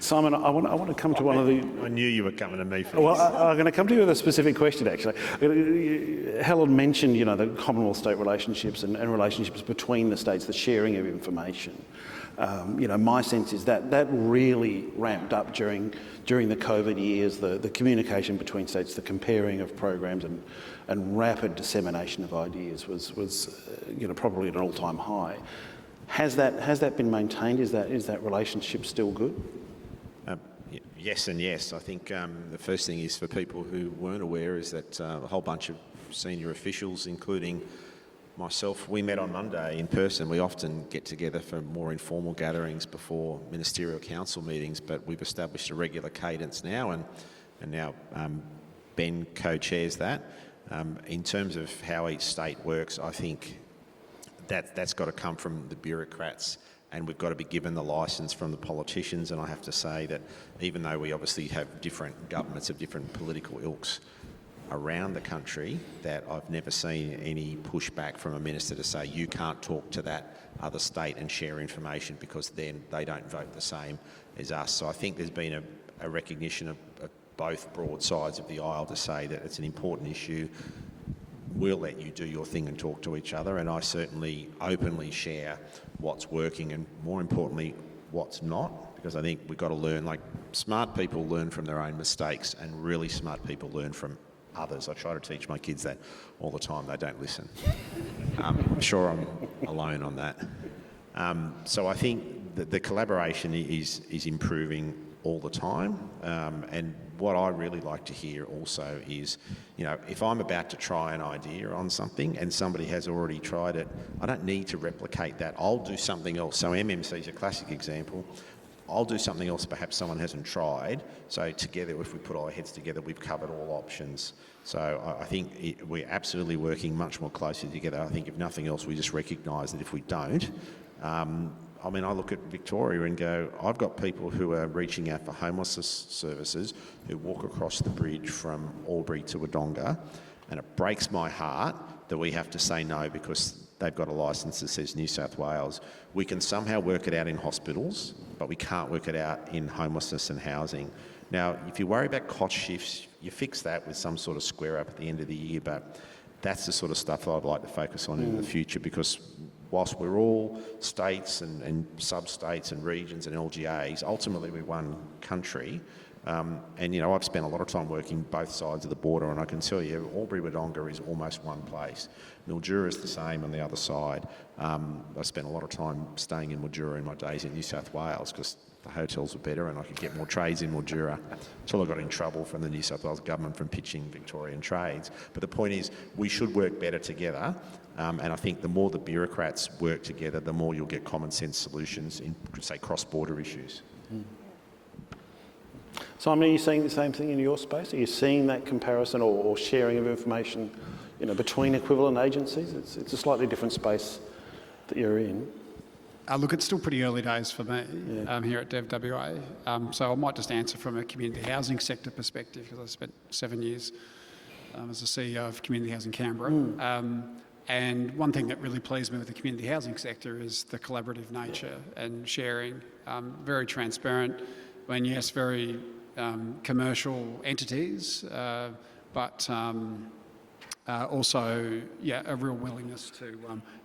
Simon, I want to come to one of the... I knew you were coming to me for Well, this. I'm going to come to you with a specific question, actually. Helen mentioned, the Commonwealth-state relationships and relationships between the states, the sharing of information. My sense is that really ramped up during the COVID years, the communication between states, the comparing of programs and rapid dissemination of ideas was probably at an all-time high. Has that been maintained? Is that relationship still good? Yes and yes. I think the first thing is, for people who weren't aware, is that a whole bunch of senior officials, including myself, we met on Monday in person. We often get together for more informal gatherings before ministerial council meetings, but we've established a regular cadence now, and now Ben co-chairs that. In terms of how each state works, I think that's got to come from the bureaucrats, and we've got to be given the licence from the politicians. And I have to say that even though we obviously have different governments of different political ilks, around the country that I've never seen any pushback from a minister to say you can't talk to that other state and share information because then they don't vote the same as us. So I think there's been a recognition of both broad sides of the aisle to say that it's an important issue. We'll let you do your thing and talk to each other, and I certainly openly share what's working and, more importantly, what's not, because I think we've got to learn, like, smart people learn from their own mistakes and really smart people learn from others. I try to teach my kids that all the time. They don't listen. I'm sure I'm alone on that. So I think that the collaboration is improving all the time, and what I really like to hear also is, you know, if I'm about to try an idea on something and somebody has already tried it, I don't need to replicate that. I'll do something else. So MMC is a classic example. I'll do something else perhaps someone hasn't tried. So together, if we put our heads together, we've covered all options. So I think we're absolutely working much more closely together. I think if nothing else, we just recognise that if we don't, I mean, I look at Victoria and go, I've got people who are reaching out for homelessness services who walk across the bridge from Albury to Wodonga, and it breaks my heart that we have to say no because they've got a licence that says New South Wales. We can somehow work it out in hospitals, but we can't work it out in homelessness and housing. Now, if you worry about cost shifts, you fix that with some sort of square up at the end of the year, but that's the sort of stuff that I'd like to focus on in the future, because whilst we're all states and sub-states and regions and LGAs, ultimately we're one country. And, you know, I've spent a lot of time working both sides of the border, and I can tell you Albury-Wodonga is almost one place. Mildura is the same on the other side. I spent a lot of time staying in Mildura in my days in New South Wales because the hotels were better and I could get more trades in Mildura, until I got in trouble from the New South Wales government from pitching Victorian trades. But the point is, we should work better together. And I think the more the bureaucrats work together, the more you'll get common sense solutions in, say, cross-border issues. Simon, are you seeing the same thing in your space? Are you seeing that comparison or sharing of information, you know, between equivalent agencies? It's a slightly different space that you're in. Look, it's still pretty early days for me here at DevWA. So I might just answer from a community housing sector perspective, because I spent 7 years as the CEO of Community Housing Canberra. And one thing that really pleased me with the community housing sector is the collaborative nature and sharing. Very transparent. I mean, yes, very commercial entities, but also, a real willingness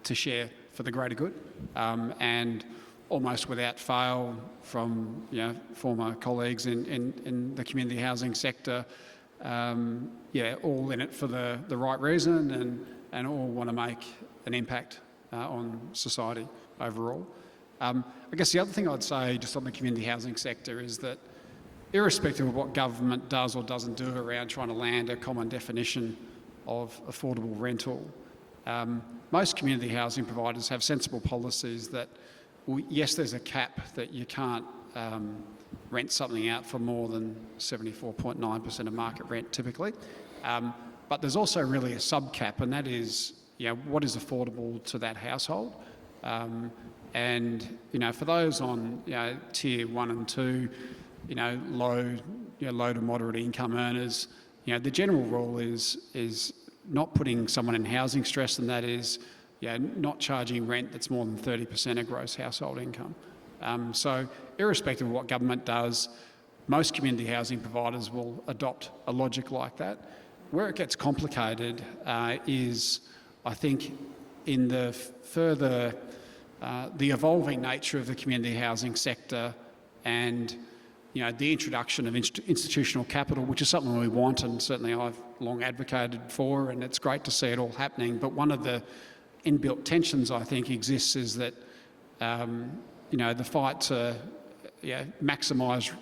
to share for the greater good, and almost without fail from former colleagues in the community housing sector, all in it for the right reason and all want to make an impact on society overall. I guess the other thing I'd say just on the community housing sector is that irrespective of what government does or doesn't do around trying to land a common definition of affordable rental, most community housing providers have sensible policies that, yes, there's a cap that you can't rent something out for more than 74.9% of market rent typically, but there's also really a sub-cap, and that is, what is affordable to that household. And for those on tier 1 and 2, low to moderate income earners, the general rule is not putting someone in housing stress, and that is not charging rent that's more than 30% of gross household income. So irrespective of what government does, most community housing providers will adopt a logic like that. Where it gets complicated is, I think, in the further the evolving nature of the community housing sector and the introduction of institutional capital, which is something we want and certainly I've long advocated for, and it's great to see it all happening. But one of the inbuilt tensions I think exists is that the fight to maximise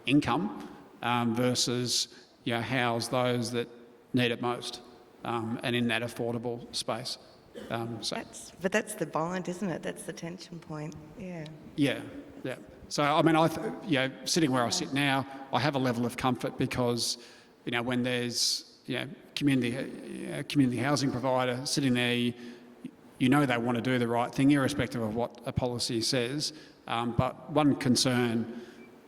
income versus house those that need it most, and in that affordable space. But that's the bind, isn't it? That's the tension point. Yeah. So I mean, sitting where I sit now, I have a level of comfort because, when there's community housing provider sitting there, they want to do the right thing, irrespective of what a policy says. But one concern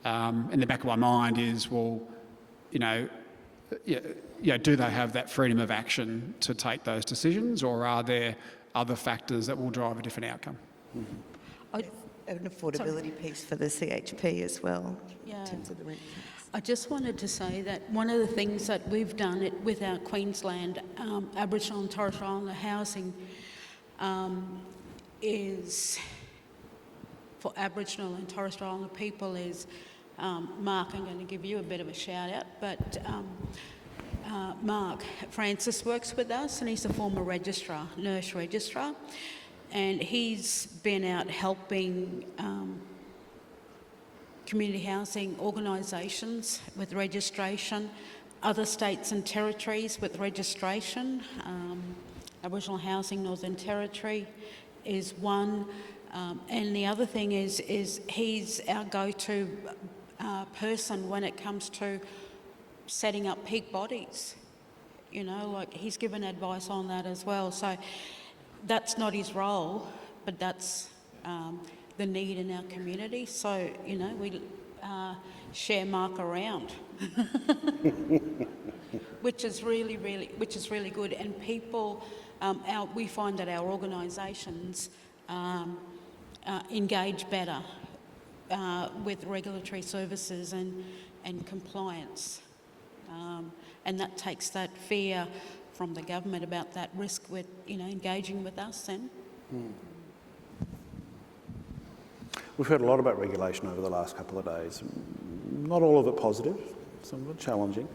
in the back of my mind is, do they have that freedom of action to take those decisions, or are there other factors that will drive a different outcome? An affordability piece for the CHP as well, Yeah. in terms of the rent. I just wanted to say that one of the things that we've done with our Queensland Aboriginal and Torres Strait Islander housing is, for Aboriginal and Torres Strait Islander people, is, Mark, I'm going to give you a bit of a shout out, but Mark Francis works with us, and he's a former registrar, nurse registrar, and he's been out helping community housing organisations with registration, other states and territories with registration. Aboriginal Housing Northern Territory is one, and the other thing is he's our go-to person when it comes to setting up peak bodies. You know, like, he's given advice on that as well. So that's not his role, but that's the need in our community. So, you know, we share Mark around, which is really good. And people, we find that our organisations engage better with regulatory services and compliance. And that takes that fear from the government about that risk with, you know, engaging with us then. We've heard a lot about regulation over the last couple of days. Not all of it positive, some of it challenging.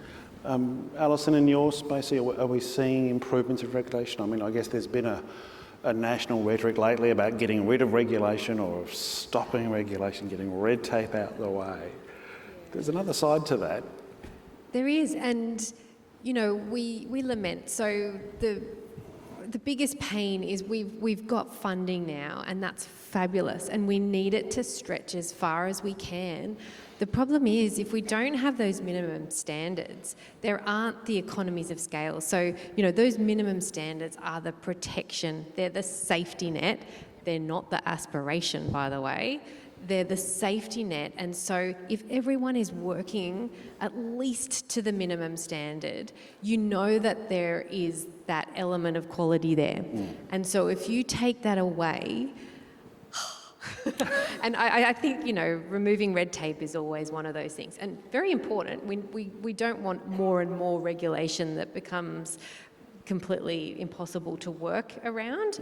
Alison, in your space, are we seeing improvements of regulation? I mean, I guess there's been a national rhetoric lately about getting rid of regulation or stopping regulation, getting red tape out the way. There's another side to that. There is, and you know, we lament. So the biggest pain is we've got funding now, and that's fabulous, and we need it to stretch as far as we can. The problem is, if we don't have those minimum standards, there aren't the economies of scale. So, you know, those minimum standards are the protection, they're the safety net. They're not the aspiration, by the way. They're the safety net. And so if everyone is working at least to the minimum standard, you know that there is that element of quality there. And so if you take that away, and I think, you know, removing red tape is always one of those things, and very important. We don't want more and more regulation that becomes completely impossible to work around.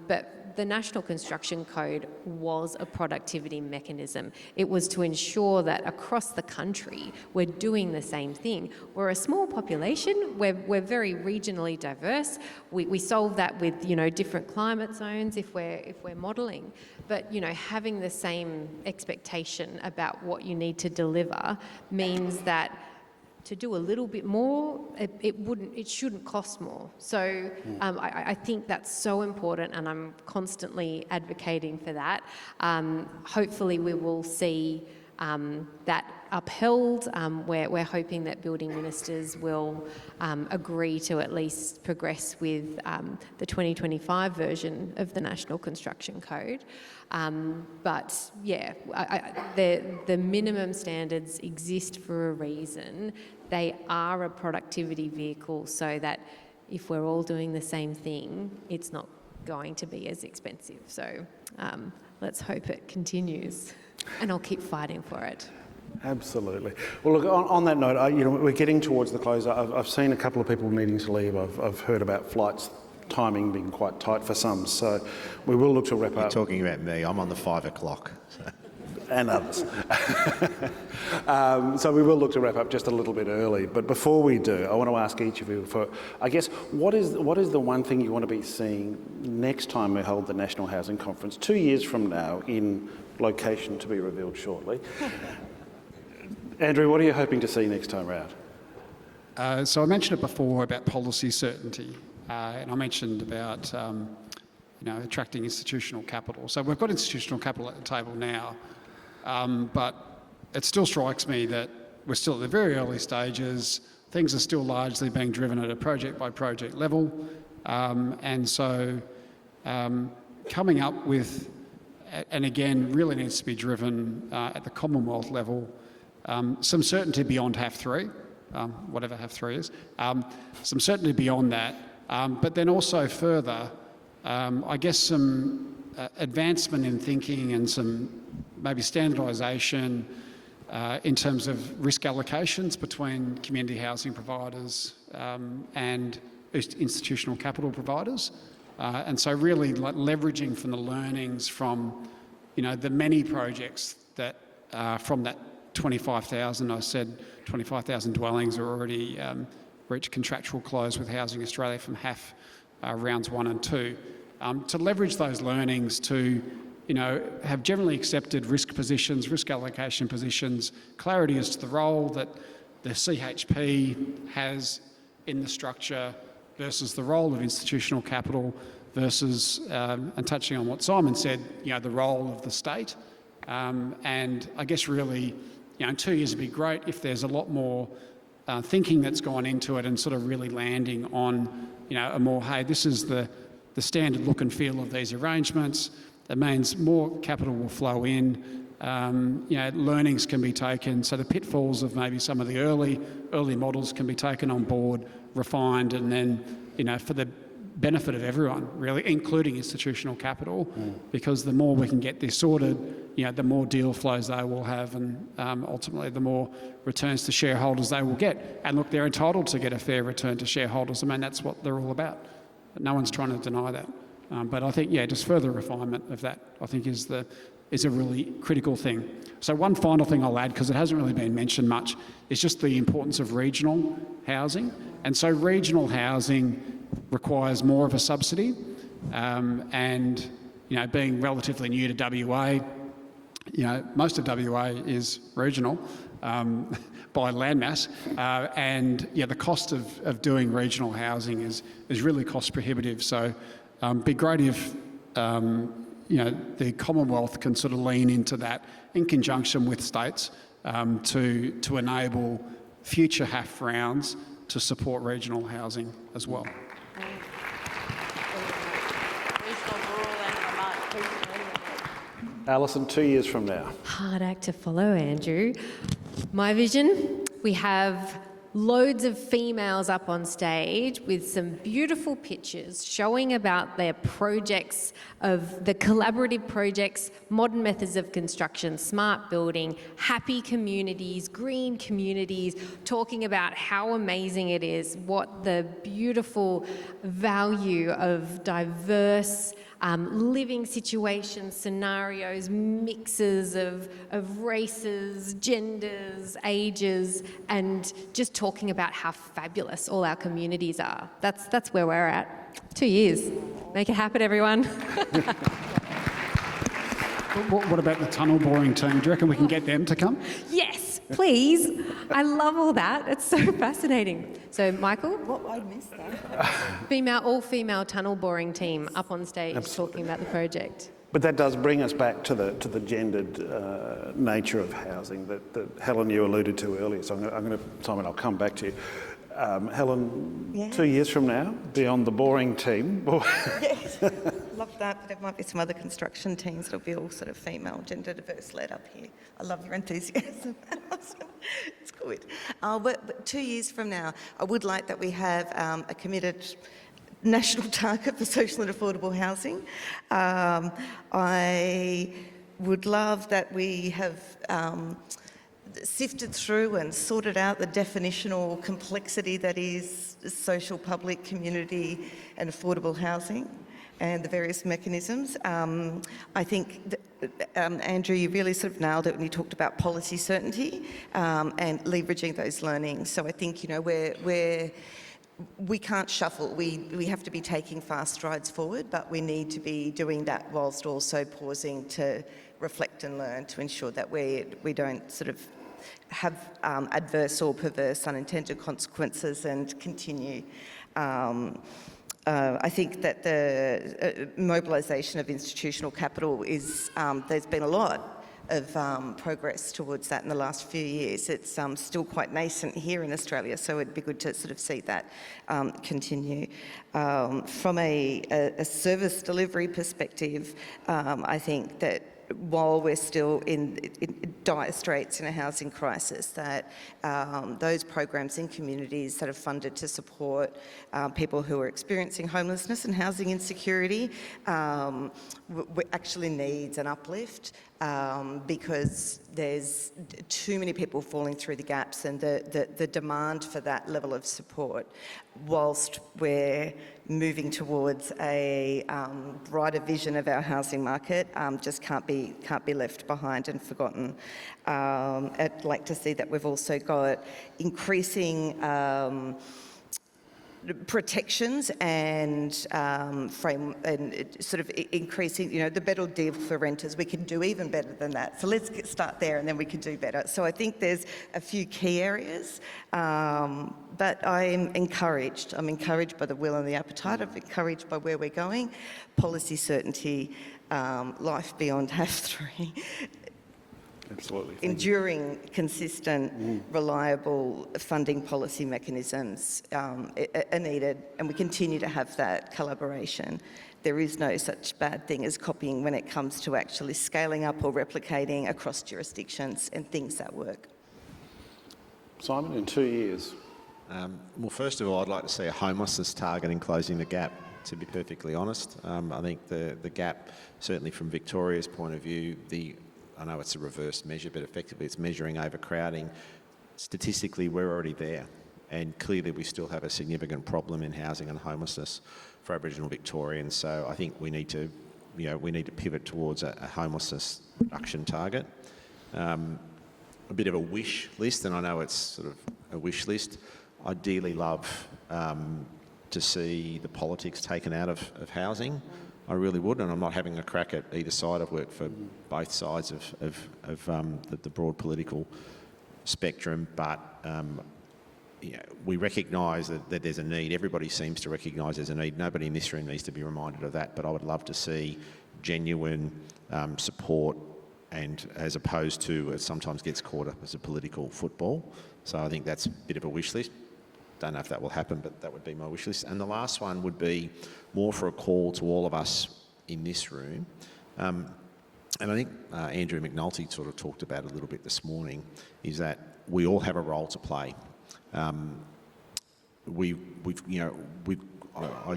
But the National Construction Code was a productivity mechanism. It was to ensure that across the country we're doing the same thing. We're a small population, we're very regionally diverse. We solve that with, you know, different climate zones if we're modelling. But, you know, having the same expectation about what you need to deliver means that to do a little bit more, it shouldn't cost more. So I think that's so important, and I'm constantly advocating for that. Hopefully we will see that upheld. We're hoping that building ministers will agree to at least progress with the 2025 version of the National Construction Code. But yeah, the minimum standards exist for a reason. They are a productivity vehicle, so that if we're all doing the same thing, it's not going to be as expensive. So let's hope it continues, and I'll keep fighting for it. Absolutely. Well, look, on that note, you know, we're getting towards the close. I've seen a couple of people needing to leave. I've heard about flights timing being quite tight for some, so we will look to wrap up. You're talking about me. I'm on the 5 o'clock. So. And others. So we will look to wrap up just a little bit early. But before we do, I want to ask each of you for, I guess, what is the one thing you want to be seeing next time we hold the National Housing Conference, 2 years from now, in location to be revealed shortly? Andrew, what are you hoping to see next time round? So I mentioned it before about policy certainty, and I mentioned about attracting institutional capital. So we've got institutional capital at the table now, but it still strikes me that we're still at the very early stages. Things are still largely being driven at a project-by-project level, and so coming up with, and again, really needs to be driven at the Commonwealth level, some certainty beyond HAF3. whatever, have 3 years. Some certainty beyond that, but then also further, I guess some advancement in thinking and some maybe standardisation in terms of risk allocations between community housing providers and institutional capital providers. And so really like leveraging from the learnings from, the many projects that from that 25,000, I said 25,000 dwellings are already reached contractual close with Housing Australia from HAF rounds 1 and 2. To leverage those learnings to, have generally accepted risk positions, risk allocation positions, clarity as to the role that the CHP has in the structure versus the role of institutional capital versus, and touching on what Simon said, the role of the state. And I guess really, in 2 years would be great if there's a lot more thinking that's gone into it and sort of really landing on, a more, hey, this is the standard look and feel of these arrangements. That means more capital will flow in, learnings can be taken, so the pitfalls of maybe some of the early models can be taken on board, refined, and then, for the benefit of everyone, really, including institutional capital, because the more we can get this sorted, the more deal flows they will have, and ultimately the more returns to shareholders they will get. And look, they're entitled to get a fair return to shareholders. I mean, that's what they're all about. No one's trying to deny that. But I think, just further refinement of that, I think, is a really critical thing. So one final thing I'll add, because it hasn't really been mentioned much, is just the importance of regional housing. And so regional housing requires more of a subsidy. And, being relatively new to WA, most of WA is regional by landmass. And, the cost of doing regional housing is really cost prohibitive. So it'd be great if, the Commonwealth can sort of lean into that in conjunction with states to enable future HAF rounds to support regional housing as well. Alison, 2 years from now. Hard act to follow, Andrew. My vision, we have loads of females up on stage with some beautiful pictures showing about their projects, of the collaborative projects, modern methods of construction, smart building, happy communities, green communities, talking about how amazing it is, what the beautiful value of diverse living situations, scenarios, mixes of races, genders, ages, and just talking about how fabulous all our communities are. That's where we're at. 2 years. Make it happen, everyone. What about the tunnel boring team? Do you reckon we can get them to come? Yes, please. I love all that. It's so fascinating. So, Michael? What? I missed that. All-female tunnel boring team up on stage talking about the project. But that does bring us back to the gendered nature of housing that Helen, you alluded to earlier. So Simon, I'll come back to you. Helen, 2 years from now, beyond the boring team. Yes, love that. But there might be some other construction teams that'll be all sort of female, gender diverse led up here. I love your enthusiasm. It's good. But 2 years from now, I would like that we have a committed national target for social and affordable housing. I would love that we have sifted through and sorted out the definitional complexity that is social, public, community and affordable housing and the various mechanisms. I think that, Andrew, you really sort of nailed it when you talked about policy certainty and leveraging those learnings. So I think, we can't shuffle. We have to be taking fast strides forward, but we need to be doing that whilst also pausing to reflect and learn to ensure that we don't sort of have adverse or perverse unintended consequences and continue. I think that the mobilisation of institutional capital is, there's been a lot of progress towards that in the last few years. It's still quite nascent here in Australia, so it'd be good to sort of see that continue. From a service delivery perspective, I think that while we're still dire straits in a housing crisis, that those programs in communities that are funded to support people who are experiencing homelessness and housing insecurity actually needs an uplift, because there's too many people falling through the gaps, and the demand for that level of support, whilst we're moving towards a brighter vision of our housing market, just can't be left behind and forgotten. I'd like to see that we've also got increasing protections and sort of increasing, the better deal for renters. We can do even better than that. So let's start there, and then we can do better. So I think there's a few key areas, but I'm encouraged. I'm encouraged by the will and the appetite. I'm encouraged by where we're going. Policy certainty, life beyond HAF3. Absolutely. Enduring, consistent, reliable funding policy mechanisms are needed, and we continue to have that collaboration. There is no such bad thing as copying when it comes to actually scaling up or replicating across jurisdictions and things that work. Simon, in 2 years? Well, first of all, I'd like to see a homelessness target in closing the gap, to be perfectly honest. I think the gap, certainly from Victoria's point of view, I know it's a reverse measure, but effectively it's measuring overcrowding. Statistically, we're already there, and clearly we still have a significant problem in housing and homelessness for Aboriginal Victorians. So I think we need to pivot towards a homelessness reduction target. A bit of a wish list, and I know it's sort of a wish list. I'd dearly love to see the politics taken out of housing. I really would, and I'm not having a crack at either side. I've worked for both sides of the broad political spectrum, but we recognise that there's a need. Everybody seems to recognise there's a need. Nobody in this room needs to be reminded of that, but I would love to see genuine support, and as opposed to it sometimes gets caught up as a political football. So I think that's a bit of a wish list. Don't know if that will happen, but that would be my wish list. And the last one would be more for a call to all of us in this room. And I think Andrew McNulty sort of talked about a little bit this morning, is that we all have a role to play. I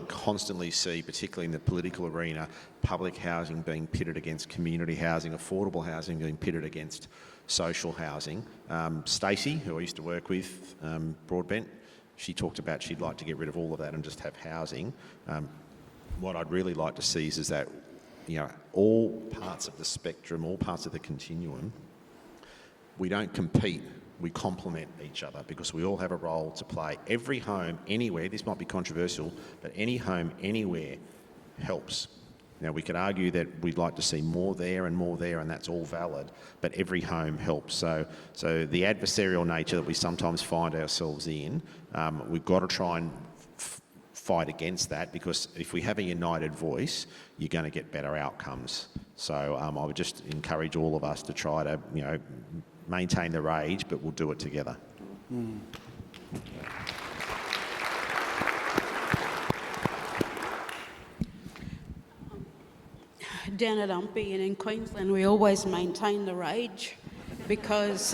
constantly see, particularly in the political arena, public housing being pitted against community housing, affordable housing being pitted against social housing. Stacey, who I used to work with, Broadbent, she talked about she'd like to get rid of all of that and just have housing. What I'd really like to see is that, all parts of the spectrum, all parts of the continuum, we don't compete, we complement each other, because we all have a role to play. Every home, anywhere, this might be controversial, but any home, anywhere helps. Now, we could argue that we'd like to see more there, and that's all valid, but every home helps. So the adversarial nature that we sometimes find ourselves in, we've got to try and fight against that, because if we have a united voice, you're going to get better outcomes. So I would just encourage all of us to try to, maintain the rage, but we'll do it together. Down at Umpi and in Queensland, we always maintain the rage because,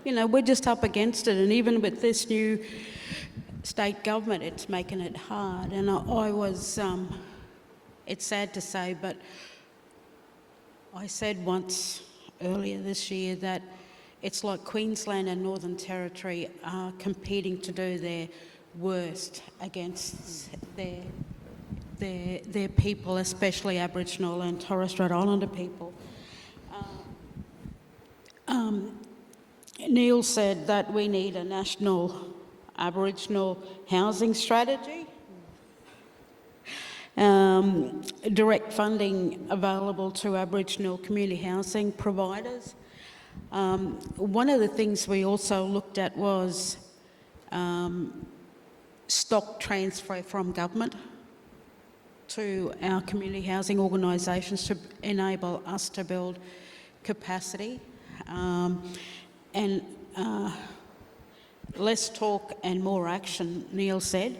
we're just up against it. And even with this new state government, it's making it hard. And I was, it's sad to say, but I said once earlier this year that it's like Queensland and Northern Territory are competing to do their worst against their people, especially Aboriginal and Torres Strait Islander people. Neil said that we need a national Aboriginal housing strategy, direct funding available to Aboriginal community housing providers. One of the things we also looked at was stock transfer from government to our community housing organisations to enable us to build capacity. And less talk and more action, Neil said.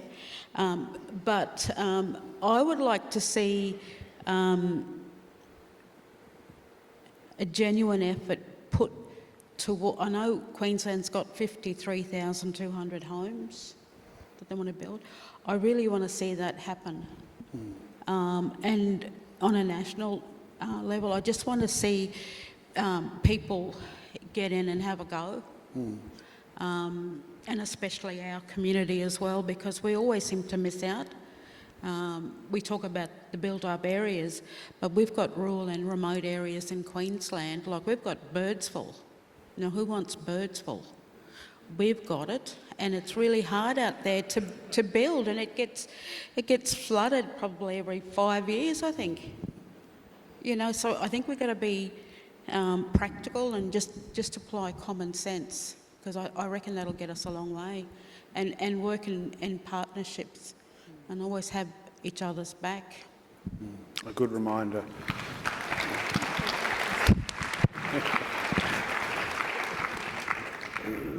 But I would like to see a genuine effort put to what I know Queensland's got 53,200 homes that they want to build. I really want to see that happen. And on a national level, I just want to see people get in and have a go. And especially our community as well, because we always seem to miss out. We talk about the built-up areas, but we've got rural and remote areas in Queensland. Like, we've got Birdsville. You know, who wants Birdsville? We've got it, and it's really hard out there to build, and it gets flooded probably every 5 years, I think. You know, so I think we've got to be practical and just apply common sense, because I reckon that'll get us a long way, and work in partnerships and always have each other's back. A good reminder.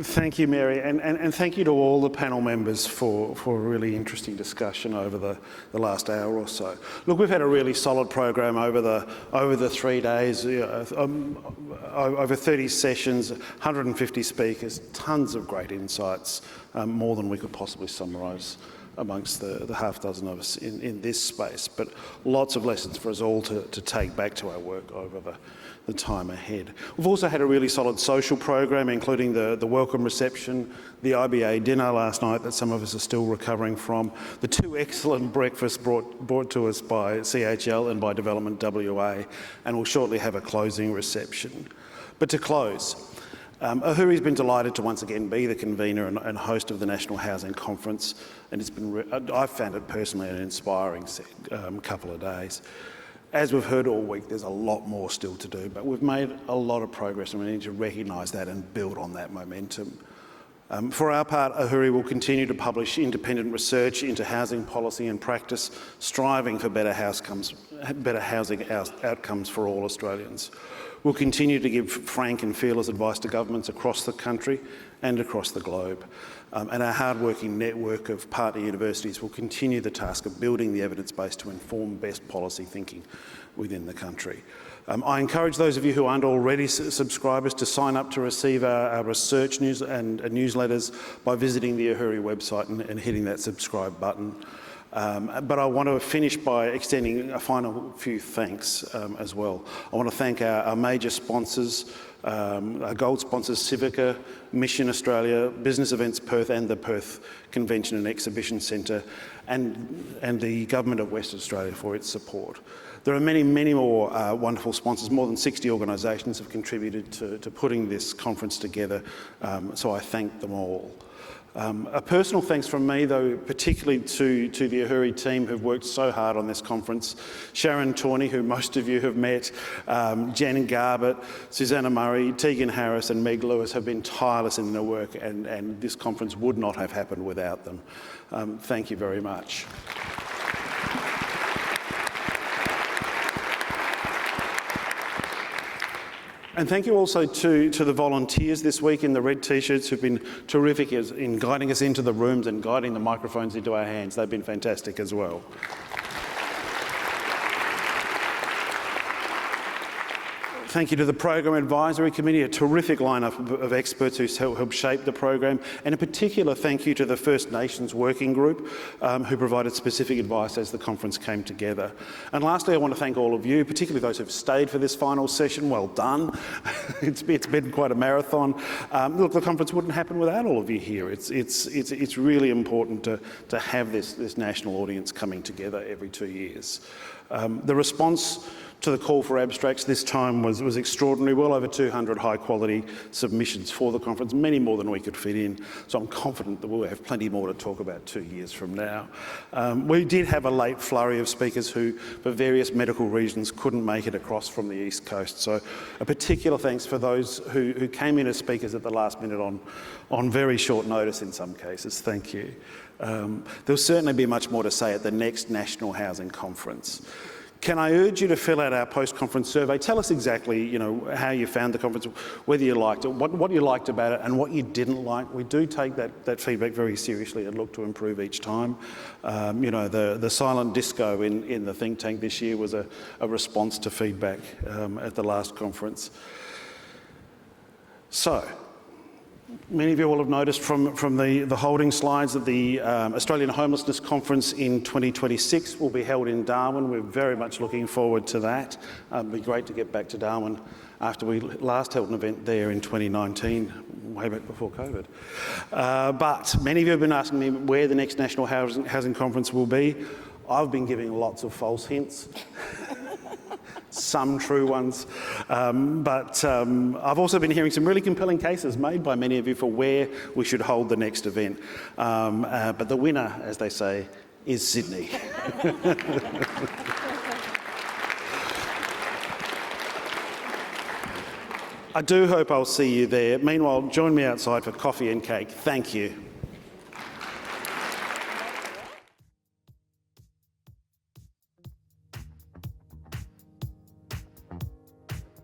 Thank you, Mary, and thank you to all the panel members for a really interesting discussion over the last hour or so. Look, we've had a really solid program over the 3 days, over 30 sessions, 150 speakers, tons of great insights, more than we could possibly summarise amongst the half dozen of us in this space, but lots of lessons for us all to take back to our work over the time ahead. We've also had a really solid social program, including the welcome reception, the IBA dinner last night that some of us are still recovering from, the 2 excellent breakfasts brought to us by CHL and by Development WA, and we'll shortly have a closing reception. But to close, AHURI's been delighted to once again be the convener and host of the National Housing Conference, and it's been I've found it personally an inspiring couple of days. As we've heard all week, there's a lot more still to do, but we've made a lot of progress, and we need to recognise that and build on that momentum. For our part, AHURI will continue to publish independent research into housing policy and practice, striving for better housing outcomes for all Australians. We'll continue to give frank and fearless advice to governments across the country and across the globe. And our hard-working network of partner universities will continue the task of building the evidence base to inform best policy thinking within the country. I encourage those of you who aren't already subscribers to sign up to receive our research news and newsletters by visiting the AHURI website and hitting that subscribe button. But I want to finish by extending a final few thanks as well. I want to thank our major sponsors, our gold sponsors, Civica, Mission Australia, Business Events Perth and the Perth Convention and Exhibition Centre, and the Government of Western Australia for its support. There are many, many more wonderful sponsors. More than 60 organisations have contributed to putting this conference together, so I thank them all. A personal thanks from me, though, particularly to the AHURI team who've worked so hard on this conference. Sharon Tawney, who most of you have met, Jen Garbutt, Susanna Murray, Tegan Harris and Meg Lewis have been tireless in their work, and this conference would not have happened without them. Thank you very much. And thank you also to the volunteers this week in the red T-shirts who've been terrific in guiding us into the rooms and guiding the microphones into our hands. They've been fantastic as well. Thank you to the Program Advisory Committee, a terrific lineup of experts who helped shape the program, and in particular thank you to the First Nations Working Group who provided specific advice as the conference came together. And lastly, I want to thank all of you, particularly those who've stayed for this final session. Well done. It's been quite a marathon. Look, the conference wouldn't happen without all of you here. It's really important to have this national audience coming together every 2 years. The response to the call for abstracts this time was extraordinary. Well over 200 high-quality submissions for the conference, many more than we could fit in. So I'm confident that we'll have plenty more to talk about 2 years from now. We did have a late flurry of speakers who, for various medical reasons, couldn't make it across from the East Coast. So a particular thanks for those who came in as speakers at the last minute on very short notice in some cases. Thank you. There'll certainly be much more to say at the next National Housing Conference. Can I urge you to fill out our post-conference survey? Tell us exactly, how you found the conference, whether you liked it, what you liked about it, and what you didn't like. We do take that feedback very seriously and look to improve each time. The silent disco in the think tank this year was a response to feedback at the last conference. So, many of you will have noticed from the holding slides that the Australian Homelessness Conference in 2026 will be held in Darwin. We're very much looking forward to that. It'd be great to get back to Darwin after we last held an event there in 2019, way back before COVID. But many of you have been asking me where the next National Housing Conference will be. I've been giving lots of false hints. Some true ones. But I've also been hearing some really compelling cases made by many of you for where we should hold the next event. But the winner, as they say, is Sydney. I do hope I'll see you there. Meanwhile, join me outside for coffee and cake. Thank you.